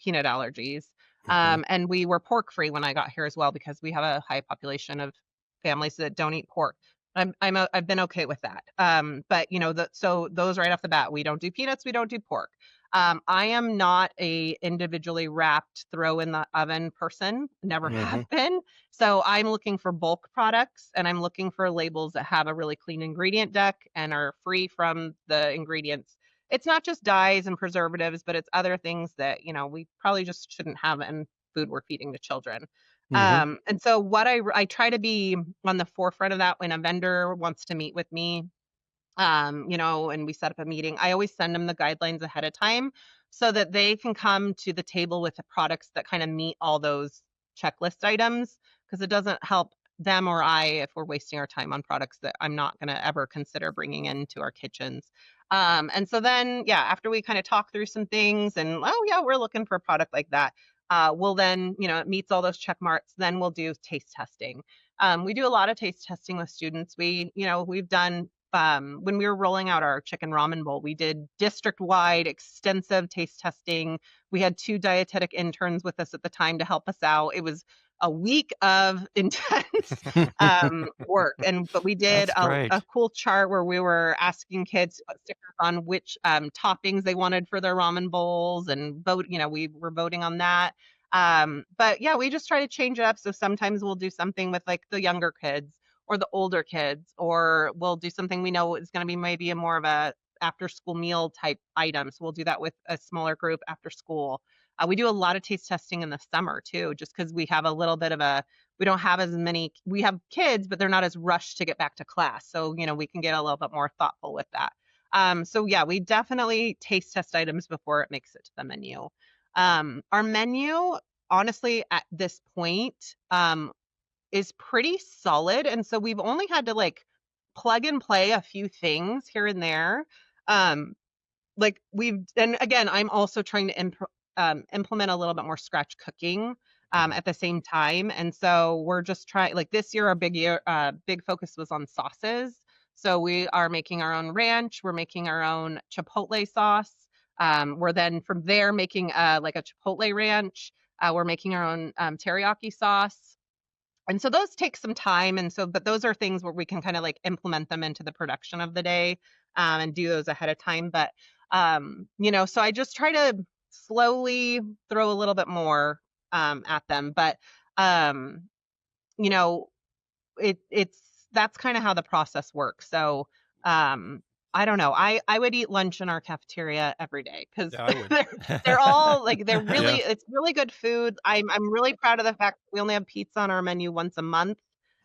peanut allergies. Mhm. And we were pork free when I got here as well because we have a high population of families that don't eat pork. I've been okay with that. But so those right off the bat, we don't do peanuts, we don't do pork. I am not a individually wrapped, throw in the oven person. Never Mhm. have been. So I'm looking for bulk products, and I'm looking for labels that have a really clean ingredient deck and are free from the ingredients. It's not just dyes and preservatives, but it's other things that, we probably just shouldn't have in food we're feeding to children. Mhm. And so what I try to be on the forefront of that when a vendor wants to meet with me, and we set up a meeting. I always send them the guidelines ahead of time so that they can come to the table with the products that kind of meet all those checklist items, because it doesn't help them or I if we're wasting our time on products that I'm not going to ever consider bringing into our kitchens. And so then, yeah, after we kind of talk through some things and, oh, yeah, we're looking for a product like that, we'll then, it meets all those check marks. Then we'll do taste testing. We do a lot of taste testing with students. We've done, when we were rolling out our chicken ramen bowl, we did district-wide extensive taste testing. We had 2 dietetic interns with us at the time to help us out. It was a week of intense work. But we did That's great. a cool chart where we were asking kids to put stickers on which toppings they wanted for their ramen bowls, and vote. We were voting on that. But yeah, we just try to change it up. So sometimes we'll do something with like the younger kids or the older kids, or we'll do something we know is going to be maybe a more of a after school meal type item. So we'll do that with a smaller group after school. We do a lot of taste testing in the summer too, just because we have a little bit of we don't have as many, we have kids, but they're not as rushed to get back to class. So, we can get a little bit more thoughtful with that. So yeah, we definitely taste test items before it makes it to the menu. Our menu, honestly, at this point, is pretty solid. And so we've only had to like plug and play a few things here and there. And again, I'm also trying to implement a little bit more scratch cooking at the same time. And so we're just trying, like this year, our big focus was on sauces. So we are making our own ranch. We're making our own chipotle sauce. We're then from there making like a chipotle ranch. We're making our own teriyaki sauce. And so those take some time. But those are things where we can kind of like implement them into the production of the day and do those ahead of time. But, so I just try to slowly throw a little bit more at them. But, that's kind of how the process works. So I don't know. I would eat lunch in our cafeteria every day because Yeah, I would. they're all like, they're really, Yeah. it's really good food. I'm really proud of the fact that we only have pizza on our menu once a month.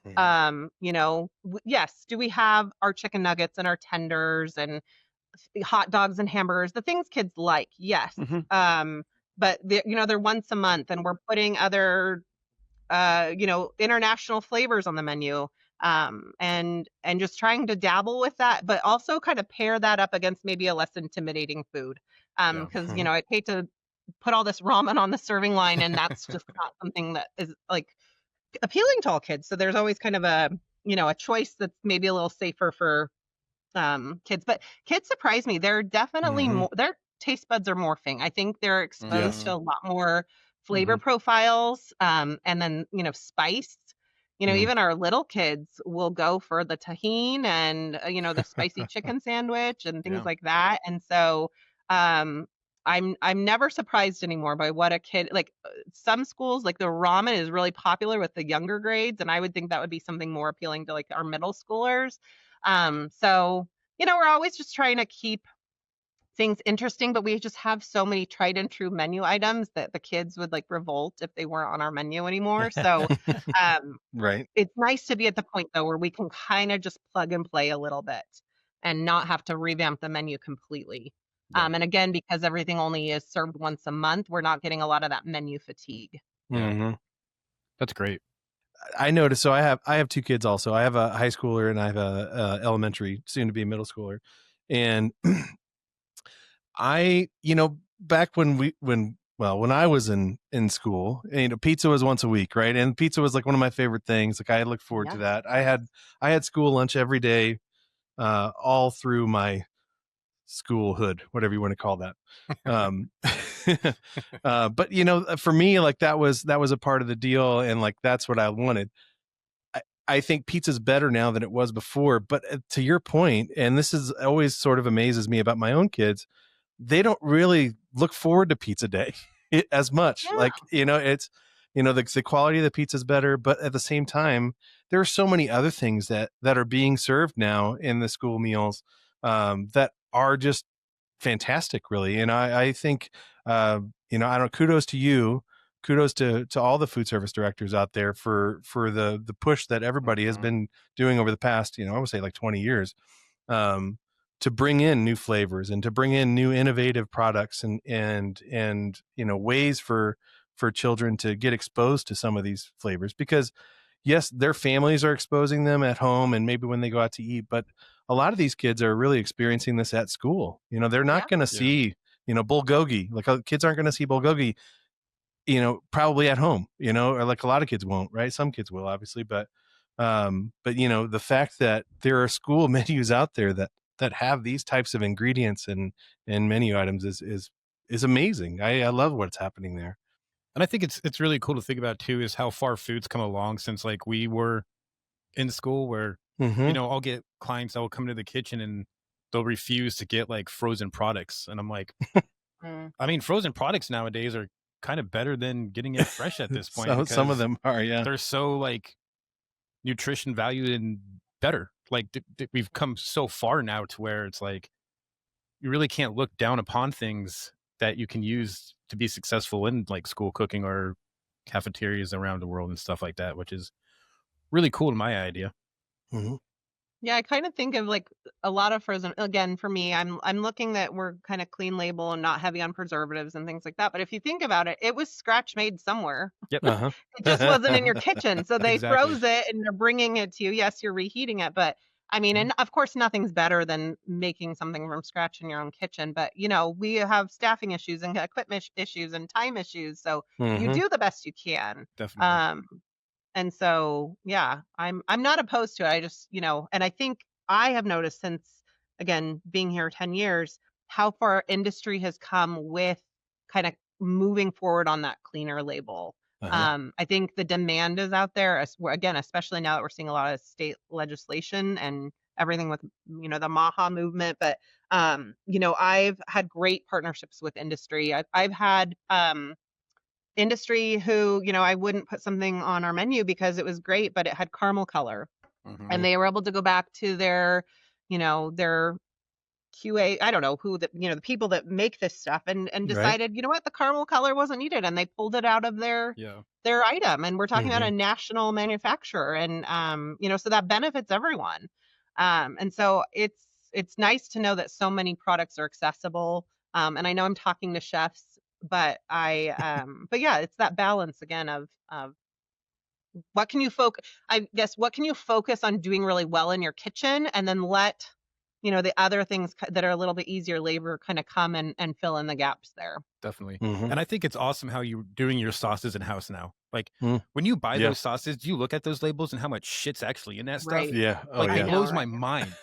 Yes, do we have our chicken nuggets and our tenders and hot dogs and hamburgers, the things kids like? Yes. Mhm. But they're once a month, and we're putting other international flavors on the menu. And just trying to dabble with that, but also kind of pair that up against maybe a less intimidating food. Yeah. Because I'd hate to put all this ramen on the serving line, and that's just not something that is like appealing to all kids. So there's always kind of a choice that's maybe a little safer for kids. But kids surprise me. They're definitely Mhm. more, their taste buds are morphing. I think they're exposed Yes. to a lot more flavor Mhm. profiles, and then spice. Mm. Even our little kids will go for the tahine and the spicy chicken sandwich and things Yeah. like that. And so um I'm never surprised anymore by what a kid like. Some schools, like the ramen is really popular with the younger grades, and I would think that would be something more appealing to like our middle schoolers. So we're always just trying to keep things interesting, but we just have so many tried and true menu items that the kids would like revolt if they weren't on our menu anymore. So um, Right. it's nice to be at the point though where we can kind of just plug and play a little bit and not have to revamp the menu completely. Yeah. And again, because everything only is served once a month, we're not getting a lot of that menu fatigue. Yeah. Mhm. That's great. I noticed. So I have 2 kids also. I have a high schooler and I have a elementary, soon to be middle schooler. And back when I was in school, pizza was once a week, right? And pizza was like one of my favorite things. Like I looked forward to Yeah. that. I had school lunch every day, all through my schoolhood, whatever you want to call that. Um, but for me, like that was a part of the deal, and like that's what I wanted. I think pizza's better now than it was before. But to your point, and this is always sort of amazes me about my own kids, they don't really look forward to pizza day as much. Yeah. Like, it's, the quality of the pizza is better, but at the same time, there are so many other things that are being served now in the school meals that are just fantastic, really. And I think, I don't, kudos to you. Kudos to all the food service directors out there for the push that everybody has Mhm. been doing over the past, I would say like 20 years, to bring in new flavors and to bring in new innovative products and ways for for children to get exposed to some of these flavors, because yes, their families are exposing them at home and maybe when they go out to eat, but a lot of these kids are really experiencing this at school. They're Yeah. not going to see, bulgogi. Like kids aren't going to see bulgogi, probably at home, or like a lot of kids won't, right? Some kids will, obviously, but the fact that there are school menus out there that have these types of ingredients and menu items is amazing. I love what's happening there. And I think it's really cool to think about too, is how far food's come along since like we were in school, where Mm-hmm. I'll get clients that will come to the kitchen and they'll refuse to get like frozen products, and I'm like, Mm. I mean, frozen products nowadays are kind of better than getting it fresh at this point, So some of because them are, yeah. they're so like nutrition value and better. Like we've come so far now to where it's like you really can't look down upon things that you can use to be successful in like school cooking or cafeterias around the world and stuff like that, which is really cool to my idea. Mm-hmm. Yeah, I kind of think of like a lot of frozen. Again, for me, I'm looking that we're kind of clean label and not heavy on preservatives and things like that. But if you think about it, it was scratch made somewhere. Yep. Uh-huh. It just wasn't in your kitchen. So they Exactly. froze it and they're bringing it to you. Yes, you're reheating it, but I mean, and of course, nothing's better than making something from scratch in your own kitchen. But we have staffing issues and equipment issues and time issues. So you Mm-hmm. do the best you can. Definitely. And so, yeah, I'm not opposed to it. I just, and I think I have noticed since, again, being here 10 years, how far industry has come with kind of moving forward on that cleaner label. Uh-huh. I think the demand is out there, again, especially now that we're seeing a lot of state legislation and everything with, the MAHA movement. But, I've had great partnerships with industry. I've had, industry who, I wouldn't put something on our menu because it was great, but it had caramel color. And they were able to go back to their QA, I don't know who the people that make this stuff and Right. decided, what, the caramel color wasn't needed. And they pulled it out of their item. And we're talking about a national manufacturer. And, so that benefits everyone. And so it's nice to know that so many products are accessible. And I know I'm talking to chefs, but but yeah, it's that balance again of what can you focus, I guess, what can you focus on doing really well in your kitchen, and then let, the other things that are a little bit easier labor kind of come and fill in the gaps there. Definitely. Mm-hmm. And I think it's awesome how you're doing your sauces in house now. Like when you buy Yeah. those sauces, do you look at those labels and how much shit's actually in that stuff? Right. Yeah. Oh, Like I it yeah. know, blows my right? mind.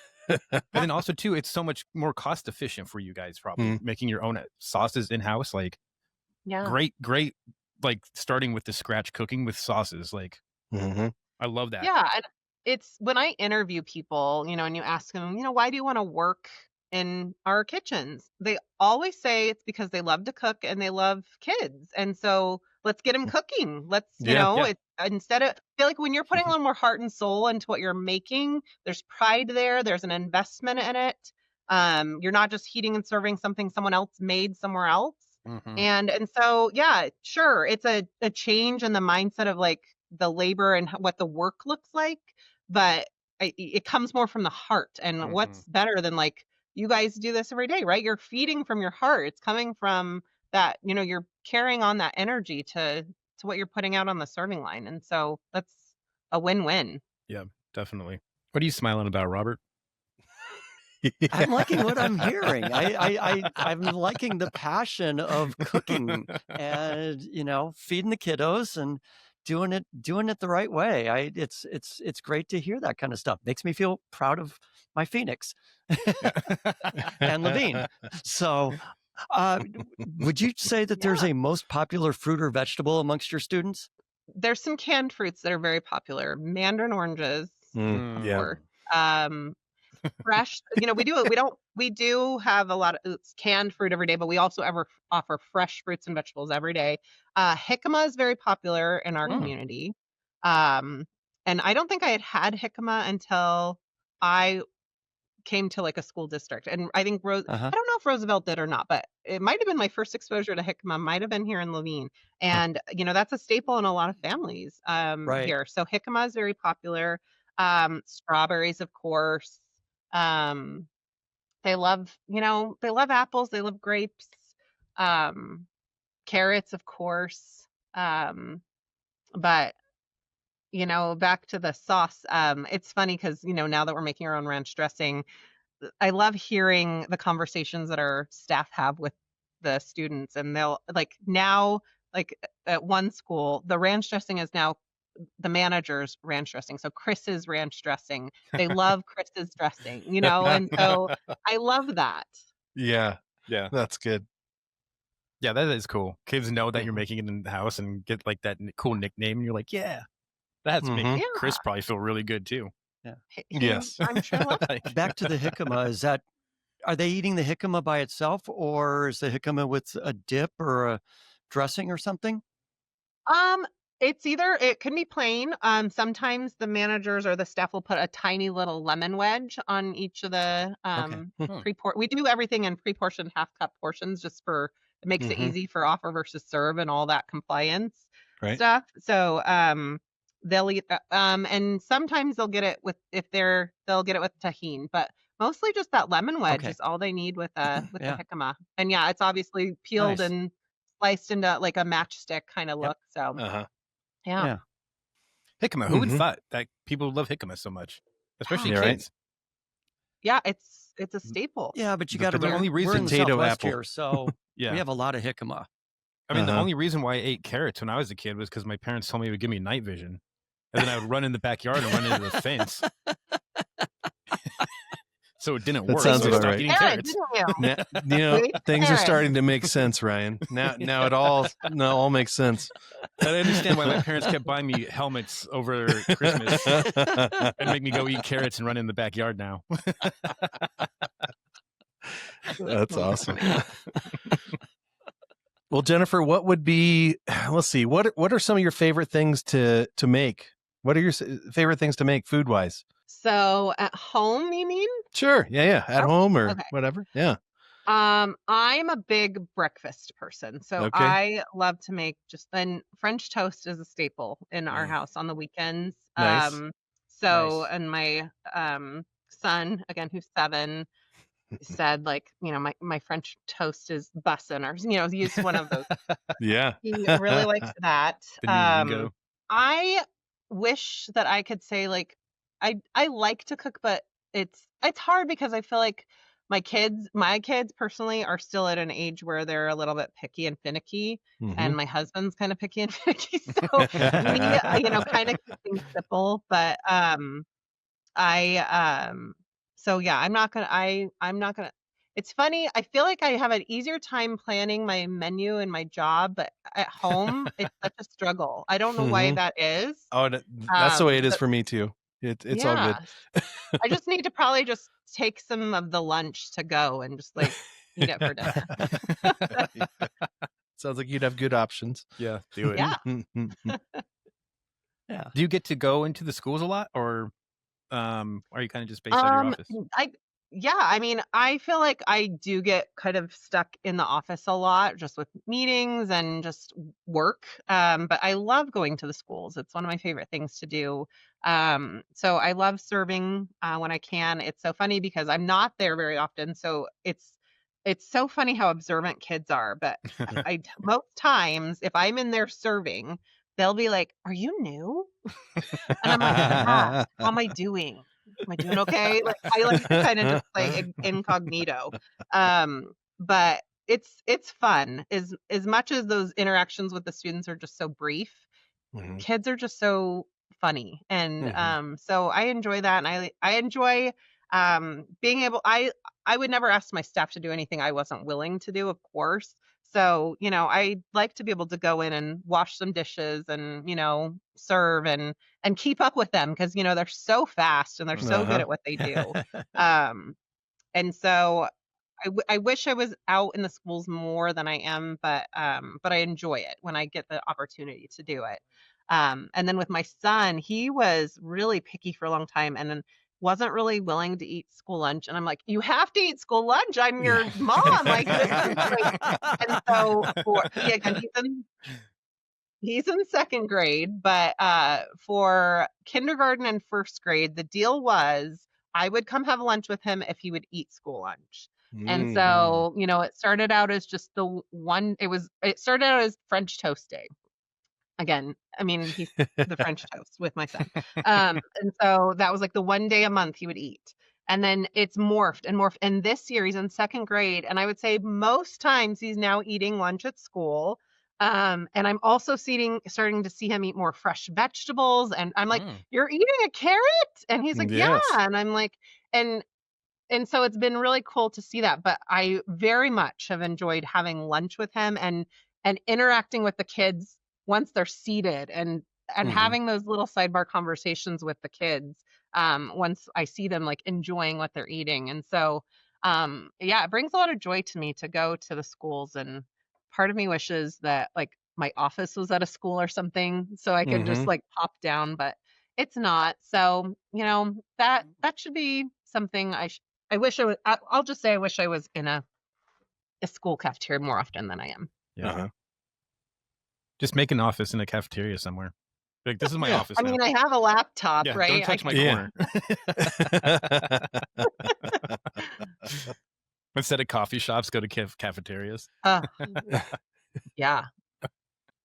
And then also too, it's so much more cost efficient for you guys, probably making your own sauces in house. Like Yeah. great, like starting with the scratch cooking with sauces. Like Mm-hmm. I love that. Yeah, and it's when I interview people, and you ask them, why do you want to work in our kitchens? They always say it's because they love to cook and they love kids. And so let's get them cooking. Let's, Yeah. it's instead of, I feel like when you're putting a little more heart and soul into what you're making, there's pride there, there's an investment in it. You're not just heating and serving something someone else made somewhere else. And so, yeah, sure, it's a change in the mindset of like the labor and what the work looks like, but it comes more from the heart. And what's better than like you guys do this every day, right? You're feeding from your heart. It's coming from that, you're carrying on that energy to what you're putting out on the serving line. And so that's a win-win. Yeah, definitely. What are you smiling about, Robert? I'm liking what I'm hearing. I'm liking the passion of cooking and feeding the kiddos and doing it the right way. It's great to hear that kind of stuff. Makes me feel proud of my Phoenix and Levine. So, would you say that there's a most popular fruit or vegetable amongst your students? There's some canned fruits that are very popular. Mandarin oranges, of Yeah. course. Fresh, we do have a lot of canned fruit every day, but we also offer fresh fruits and vegetables every day. Jicama is very popular in our community. And I don't think I had jicama until I came to like a school district. And I think I don't know if Roosevelt did or not, but it might have been my first exposure to jicama, might have been here in Levine. And that's a staple in a lot of families Right. here. So jicama is very popular. Strawberries, of course. They love apples, they love grapes, carrots, of course. But back to the sauce. It's funny because now that we're making our own ranch dressing, I love hearing the conversations that our staff have with the students, and they'll now at one school, the ranch dressing is now the manager's ranch dressing. So Chris's ranch dressing, they love Chris's dressing, and so I love that. Yeah, Yeah. that's good. Yeah, that is cool. Kids know that you're Mhm. making it in the house and get like that cool nickname. And you're like, yeah, that's Mhm. making Yeah. Chris probably feel really good too. He, Yes. I'm sure loves Like, Back to the jicama. Are they eating the jicama by itself, or is the jicama with a dip or a dressing or something? Um, it can be plain. Sometimes the managers or the staff will put a tiny little lemon wedge on each of the Hmm. we do everything in pre-portioned half cup portions just for it makes it Mhm. easy for offer versus serve and all that compliance Right. stuff. So they'll eat and sometimes they'll get it with they'll get it with tahine, but mostly just that lemon wedge Okay. is all they need with the Yeah. jicama. And yeah, it's obviously peeled Nice. and sliced into like a matchstick kind of Yep. look. So Uh-huh. yeah. Yeah. Jicama. Who would Mhm. thought that people love jicama so much, especially Yeah, right. kids? Yeah, it's a staple. Yeah, but you The- got to the only remember, we're in the Potato Southwest apple. here, so Yeah. we have a lot of jicama. I mean, the Uh-huh. only reason why I ate carrots when I was a kid was because my parents told me it would give me night vision, and then I would run in the backyard and run into the fence. So it didn't That work. sounds So I about stopped right. eating Aaron, carrots. didn't you? Now, See? things are Aaron. starting to make sense, Ryan. Now it all makes sense. And I understand why my parents kept buying me helmets over Christmas and make me go eat carrots and run in the backyard now. That's awesome. Well, Jennifer, what would be? Let's see. What are some of your favorite things to make? What are your favorite things to make food wise? So at home, you mean? Sure. Yeah. At home or Okay. whatever. Yeah. I'm a big breakfast person, so Okay. I love to make and French toast is a staple in our house on the weekends. Nice. So Nice. and my son, again, who's 7, said my French toast is bussin' or used one of those. Yeah. He really likes that. The new lingo. I wish that I could say I like to cook, but it's hard because I feel like my kids personally are still at an age where they're a little bit picky and finicky, and Mhm. my husband's kind of picky and finicky. So me, kind of keep things simple, but I so yeah, I'm not gonna it's funny, I feel like I have an easier time planning my menu and my job, but at home it's such a struggle. I don't know why Mhm. that is. Oh, that's the way it is But for me too. It's all good. yeah, I just need to probably just take some of the lunch to go and just eat it for dinner. Sounds like you'd have good options. Yeah, do it. Yeah. Yeah. Do you get to go into the schools a lot, or are you kind of just based out of your office? I mean, I feel like I do get kind of stuck in the office a lot just with meetings and just work. But I love going to the schools. It's one of my favorite things to do. So I love serving when I can. It's so funny because I'm not there very often. So it's so funny how observant kids are. But most times if I'm in there serving, they'll be like, "Are you new?" And I'm like, "Yeah. How am I doing? Am I doing okay?" Like I like to kind of just play incognito. But it's fun. As much as those interactions with the students are just so brief, Mhm. kids are just so funny. And Mhm. so I enjoy that, and I enjoy being able I would never ask my staff to do anything I wasn't willing to do, of course. So, I like to be able to go in and wash some dishes and, serve and keep up with them because, they're so fast and they're so good Uh-huh. at what they do. Um, and so I wish I was out in the schools more than I am, but I enjoy it when I get the opportunity to do it. And then with my son, he was really picky for a long time and then wasn't really willing to eat school lunch. And I'm like, you have to eat school lunch. I'm your mom. Like this is and so again, he's in 2nd grade, but for kindergarten and 1st grade, the deal was I would come have lunch with him if he would eat school lunch. And Mm. so, it started out as just it started out as French toast day. again, I mean, he's the French toast with my son. And so that was like the one day a month he would eat. And then it's morphed and morphed. And this year he's in second grade. And I would say most times he's now eating lunch at school. And I'm also starting to see him eat more fresh vegetables. And I'm like, you're eating a carrot? And he's like, yeah. Yes. And I'm like, and so it's been really cool to see that. But I very much have enjoyed having lunch with him and interacting with the kids once they're seated and having those little sidebar conversations with the kids once I see them like enjoying what they're eating. And so yeah, it brings a lot of joy to me to go to the schools, and part of me wishes that like my office was at a school or something so I could just like pop down, but it's not. So, you know, that should be something I wish I was. I'll just say I wish I was in a school cafeteria more often than I am. Yeah. Just make an office in a cafeteria somewhere. Like, this is my office I now. mean, I have a laptop, Yeah, right? don't touch my corner. Instead of coffee shops, go to cafeterias. Yeah.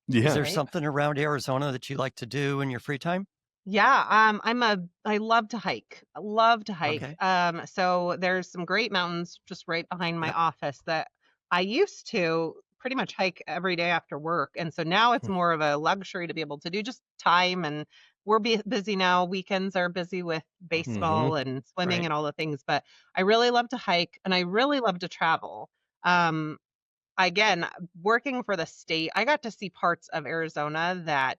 Is there Right? something around Arizona that you like to do in your free time? Yeah, I love to hike. I love to hike. Okay. So there's some great mountains just right behind my Yep. office that I used to pretty much hike every day after work. And so now it's more of a luxury to be able to do just time. And we're busy now. Weekends are busy with baseball and swimming Right. and all the things. But I really love to hike and I really love to travel. Um, Again, working for the state, I got to see parts of Arizona that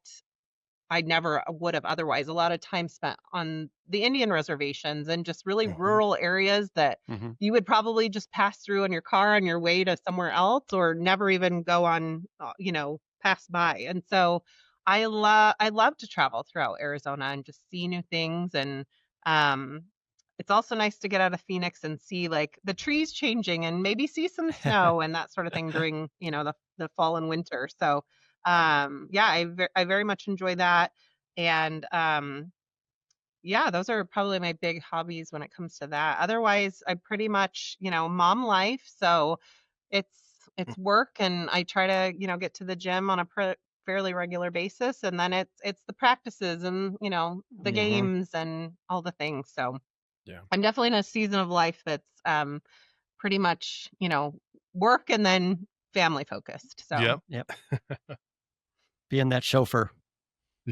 I never would have otherwise. A lot of time spent on the Indian reservations and just really rural areas that hmm you would probably just pass through in your car on your way to somewhere else or never even go on, pass by. And so I love to travel throughout Arizona and just see new things. And um, it's also nice to get out of Phoenix and see like the trees changing and maybe see some snow and that sort of thing during, the fall and winter. So yeah, I very much enjoy that. And yeah, those are probably my big hobbies when it comes to that. Otherwise, I pretty much, mom life. So it's work, and I try to, get to the gym on a fairly regular basis, and then it's the practices and, the games and all the things. So Yeah. I'm definitely in a season of life that's pretty much, work and then family focused. So Yep. Being that chauffeur.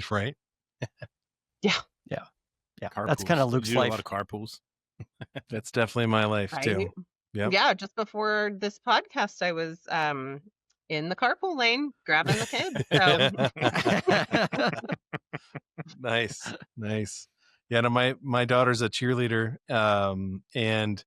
Right. yeah, Yeah. Carpools. That's kind of Luke's You do life. a lot of carpools. That's definitely my life right. too. Yep. Yeah, just before this podcast, I was in the carpool lane grabbing the kids. So Nice. Yeah, no, my daughter's a cheerleader, and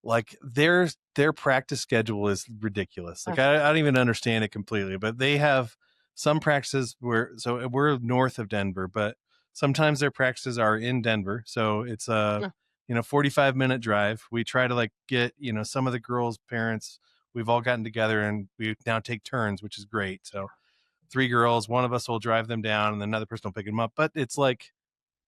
like their practice schedule is ridiculous. Like I don't even understand it completely, but they have some practices so we're north of Denver, but sometimes their practices are in Denver. So it's a 45-minute drive. We try to like get, some of the girls' parents, we've all gotten together and we now take turns, which is great. So 3 girls, one of us will drive them down and then another person will pick them up. But it's like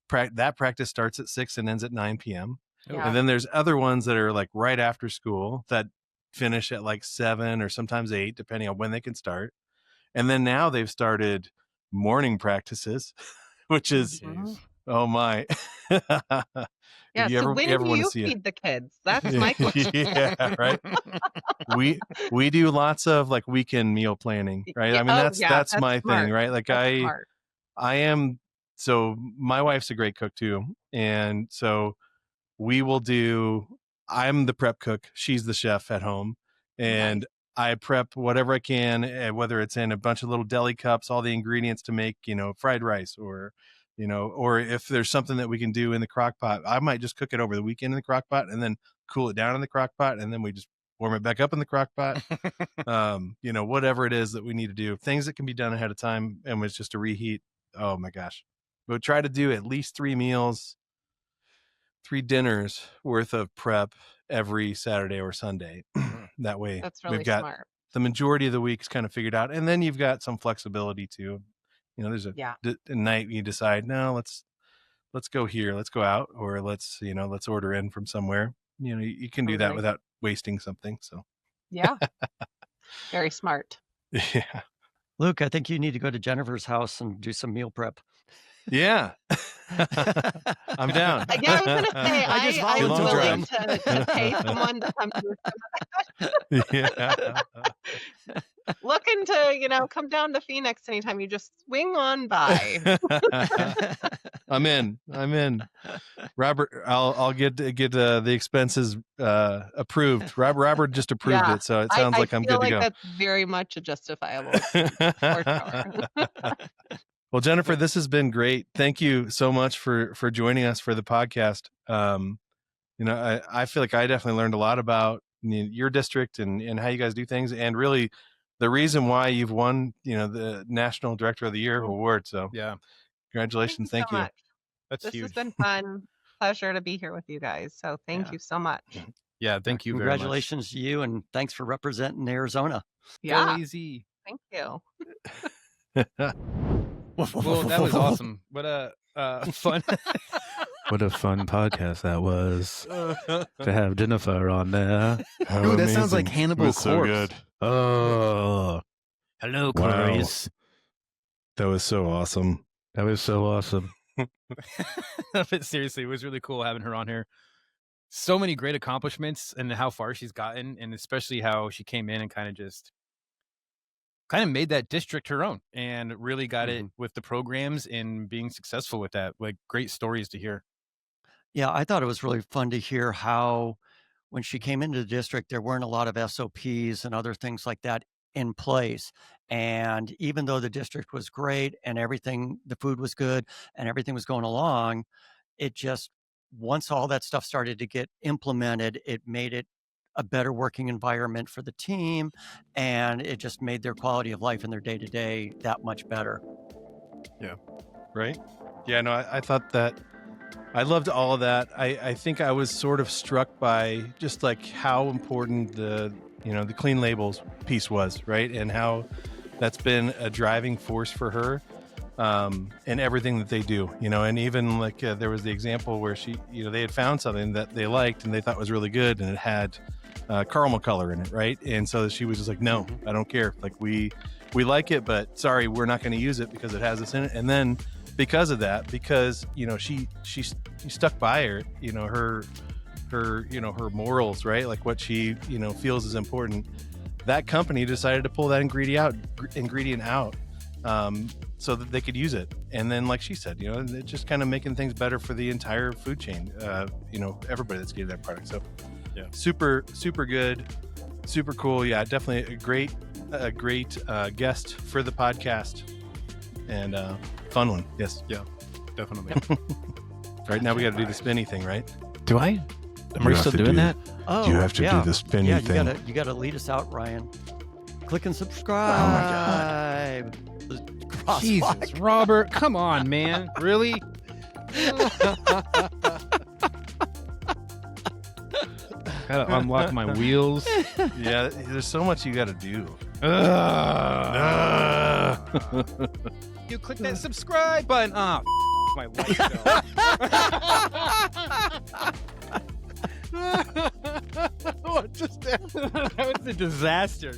that practice starts at 6 and ends at 9 p.m. Yeah. And then there's other ones that are like right after school that finish at like 7 or sometimes 8, depending on when they can start. And then now they've started morning practices, which is, oh my. Yeah, you so ever, when you ever do want to you see feed the kids? That's my it? question. Yeah, right. We do lots of like weekend meal planning, right? I mean, Oh, that's yeah, that's that's my smart. thing, right? Like That's smart. I am, so my wife's a great cook too. And so we will I'm the prep cook. She's the chef at home. And Nice. I prep whatever I can, whether it's in a bunch of little deli cups, all the ingredients to make, fried rice or if there's something that we can do in the crock pot, I might just cook it over the weekend in the crock pot and then cool it down in the crock pot. And then we just warm it back up in the crock pot. Whatever it is that we need to do, things that can be done ahead of time. And it's just a reheat. Oh my gosh. We'll try to do at least 3 meals, 3 dinners worth of prep every Saturday or Sunday. That way That's really we've got smart. the majority of the week's kind of figured out. And then you've got some flexibility too. There's a night you decide, no, let's go here, let's go out, or let's order in from somewhere. You can do that Totally. without wasting something. So Yeah. Very smart. yeah. Luke, I think you need to go to Jennifer's house and do some meal prep. Yeah. I'm down. Yeah, I was gonna say I just I'm Long willing drive. to pay someone to come do Yeah. looking to, come down to Phoenix anytime you just swing on by. I'm in. Robert, I'll get the expenses approved. Robert just approved Yeah, it, so it sounds like I'm feel good to like go. that's very much a justifiable expense for sure. Well, Jennifer, this has been great. Thank you so much for joining us for the podcast. I feel like I definitely learned a lot about your district and how you guys do things, and really the reason why you've won, the National Director of the Year award. So Yeah, congratulations. Thank so you. much. that's This huge. has been fun. Pleasure to be here with you guys. So thank Yeah. you so much. Yeah, thank you very much. Congratulations to you, and thanks for representing Arizona. Yeah, Go easy. thank you. Well, that was awesome. What a fun. What a fun podcast that was to have Jennifer on there. How Ooh, that sounds like amazing. Hannibal It was so Corpse. good. Oh, hello, Wow. Clarice. That was so awesome. That was so awesome. But seriously, it was really cool having her on here. So many great accomplishments and how far she's gotten, and especially how she came in and kind of made that district her own and really got it with the programs and being successful with that. Like, great stories to hear. Yeah, I thought it was really fun to hear how when she came into the district, there weren't a lot of SOPs and other things like that in place. And even though the district was great and everything, the food was good and everything was going along, it just, once all that stuff started to get implemented, it made it a better working environment for the team, and it just made their quality of life in their day-to-day that much better. Right? Yeah, no, I thought that I loved all of that. I think I was sort of struck by just like how important the clean labels piece was, right? And how that's been a driving force for her in everything that they do, and even like there was the example where she, they had found something that they liked and they thought was really good and it had caramel color in it, right? And so she was just like, no, I don't care. Like we like it, but sorry, we're not going to use it because it has this in it. And then because of that, because she stuck by her morals, right? Like what she feels is important. That company decided to pull that ingredient out so that they could use it. And then, like she said, it's just kind of making things better for the entire food chain. Everybody that's getting that product. So yeah, super good, super cool. Yeah, definitely a great guest for the podcast, and fun one. Yes. yeah, definitely. Right now we got to do the spinny thing, right? Do I? Am I You still have to doing do- that? Oh, You have to do the spinny yeah, thing. you gotta lead us out, Ryan. Click and subscribe. Oh my God. Jesus, Robert, come on, man. Really? Gotta unlock my wheels. Yeah, there's so much you got to do. You click that subscribe button. Ah, my light bill. What just happened? That was a disaster.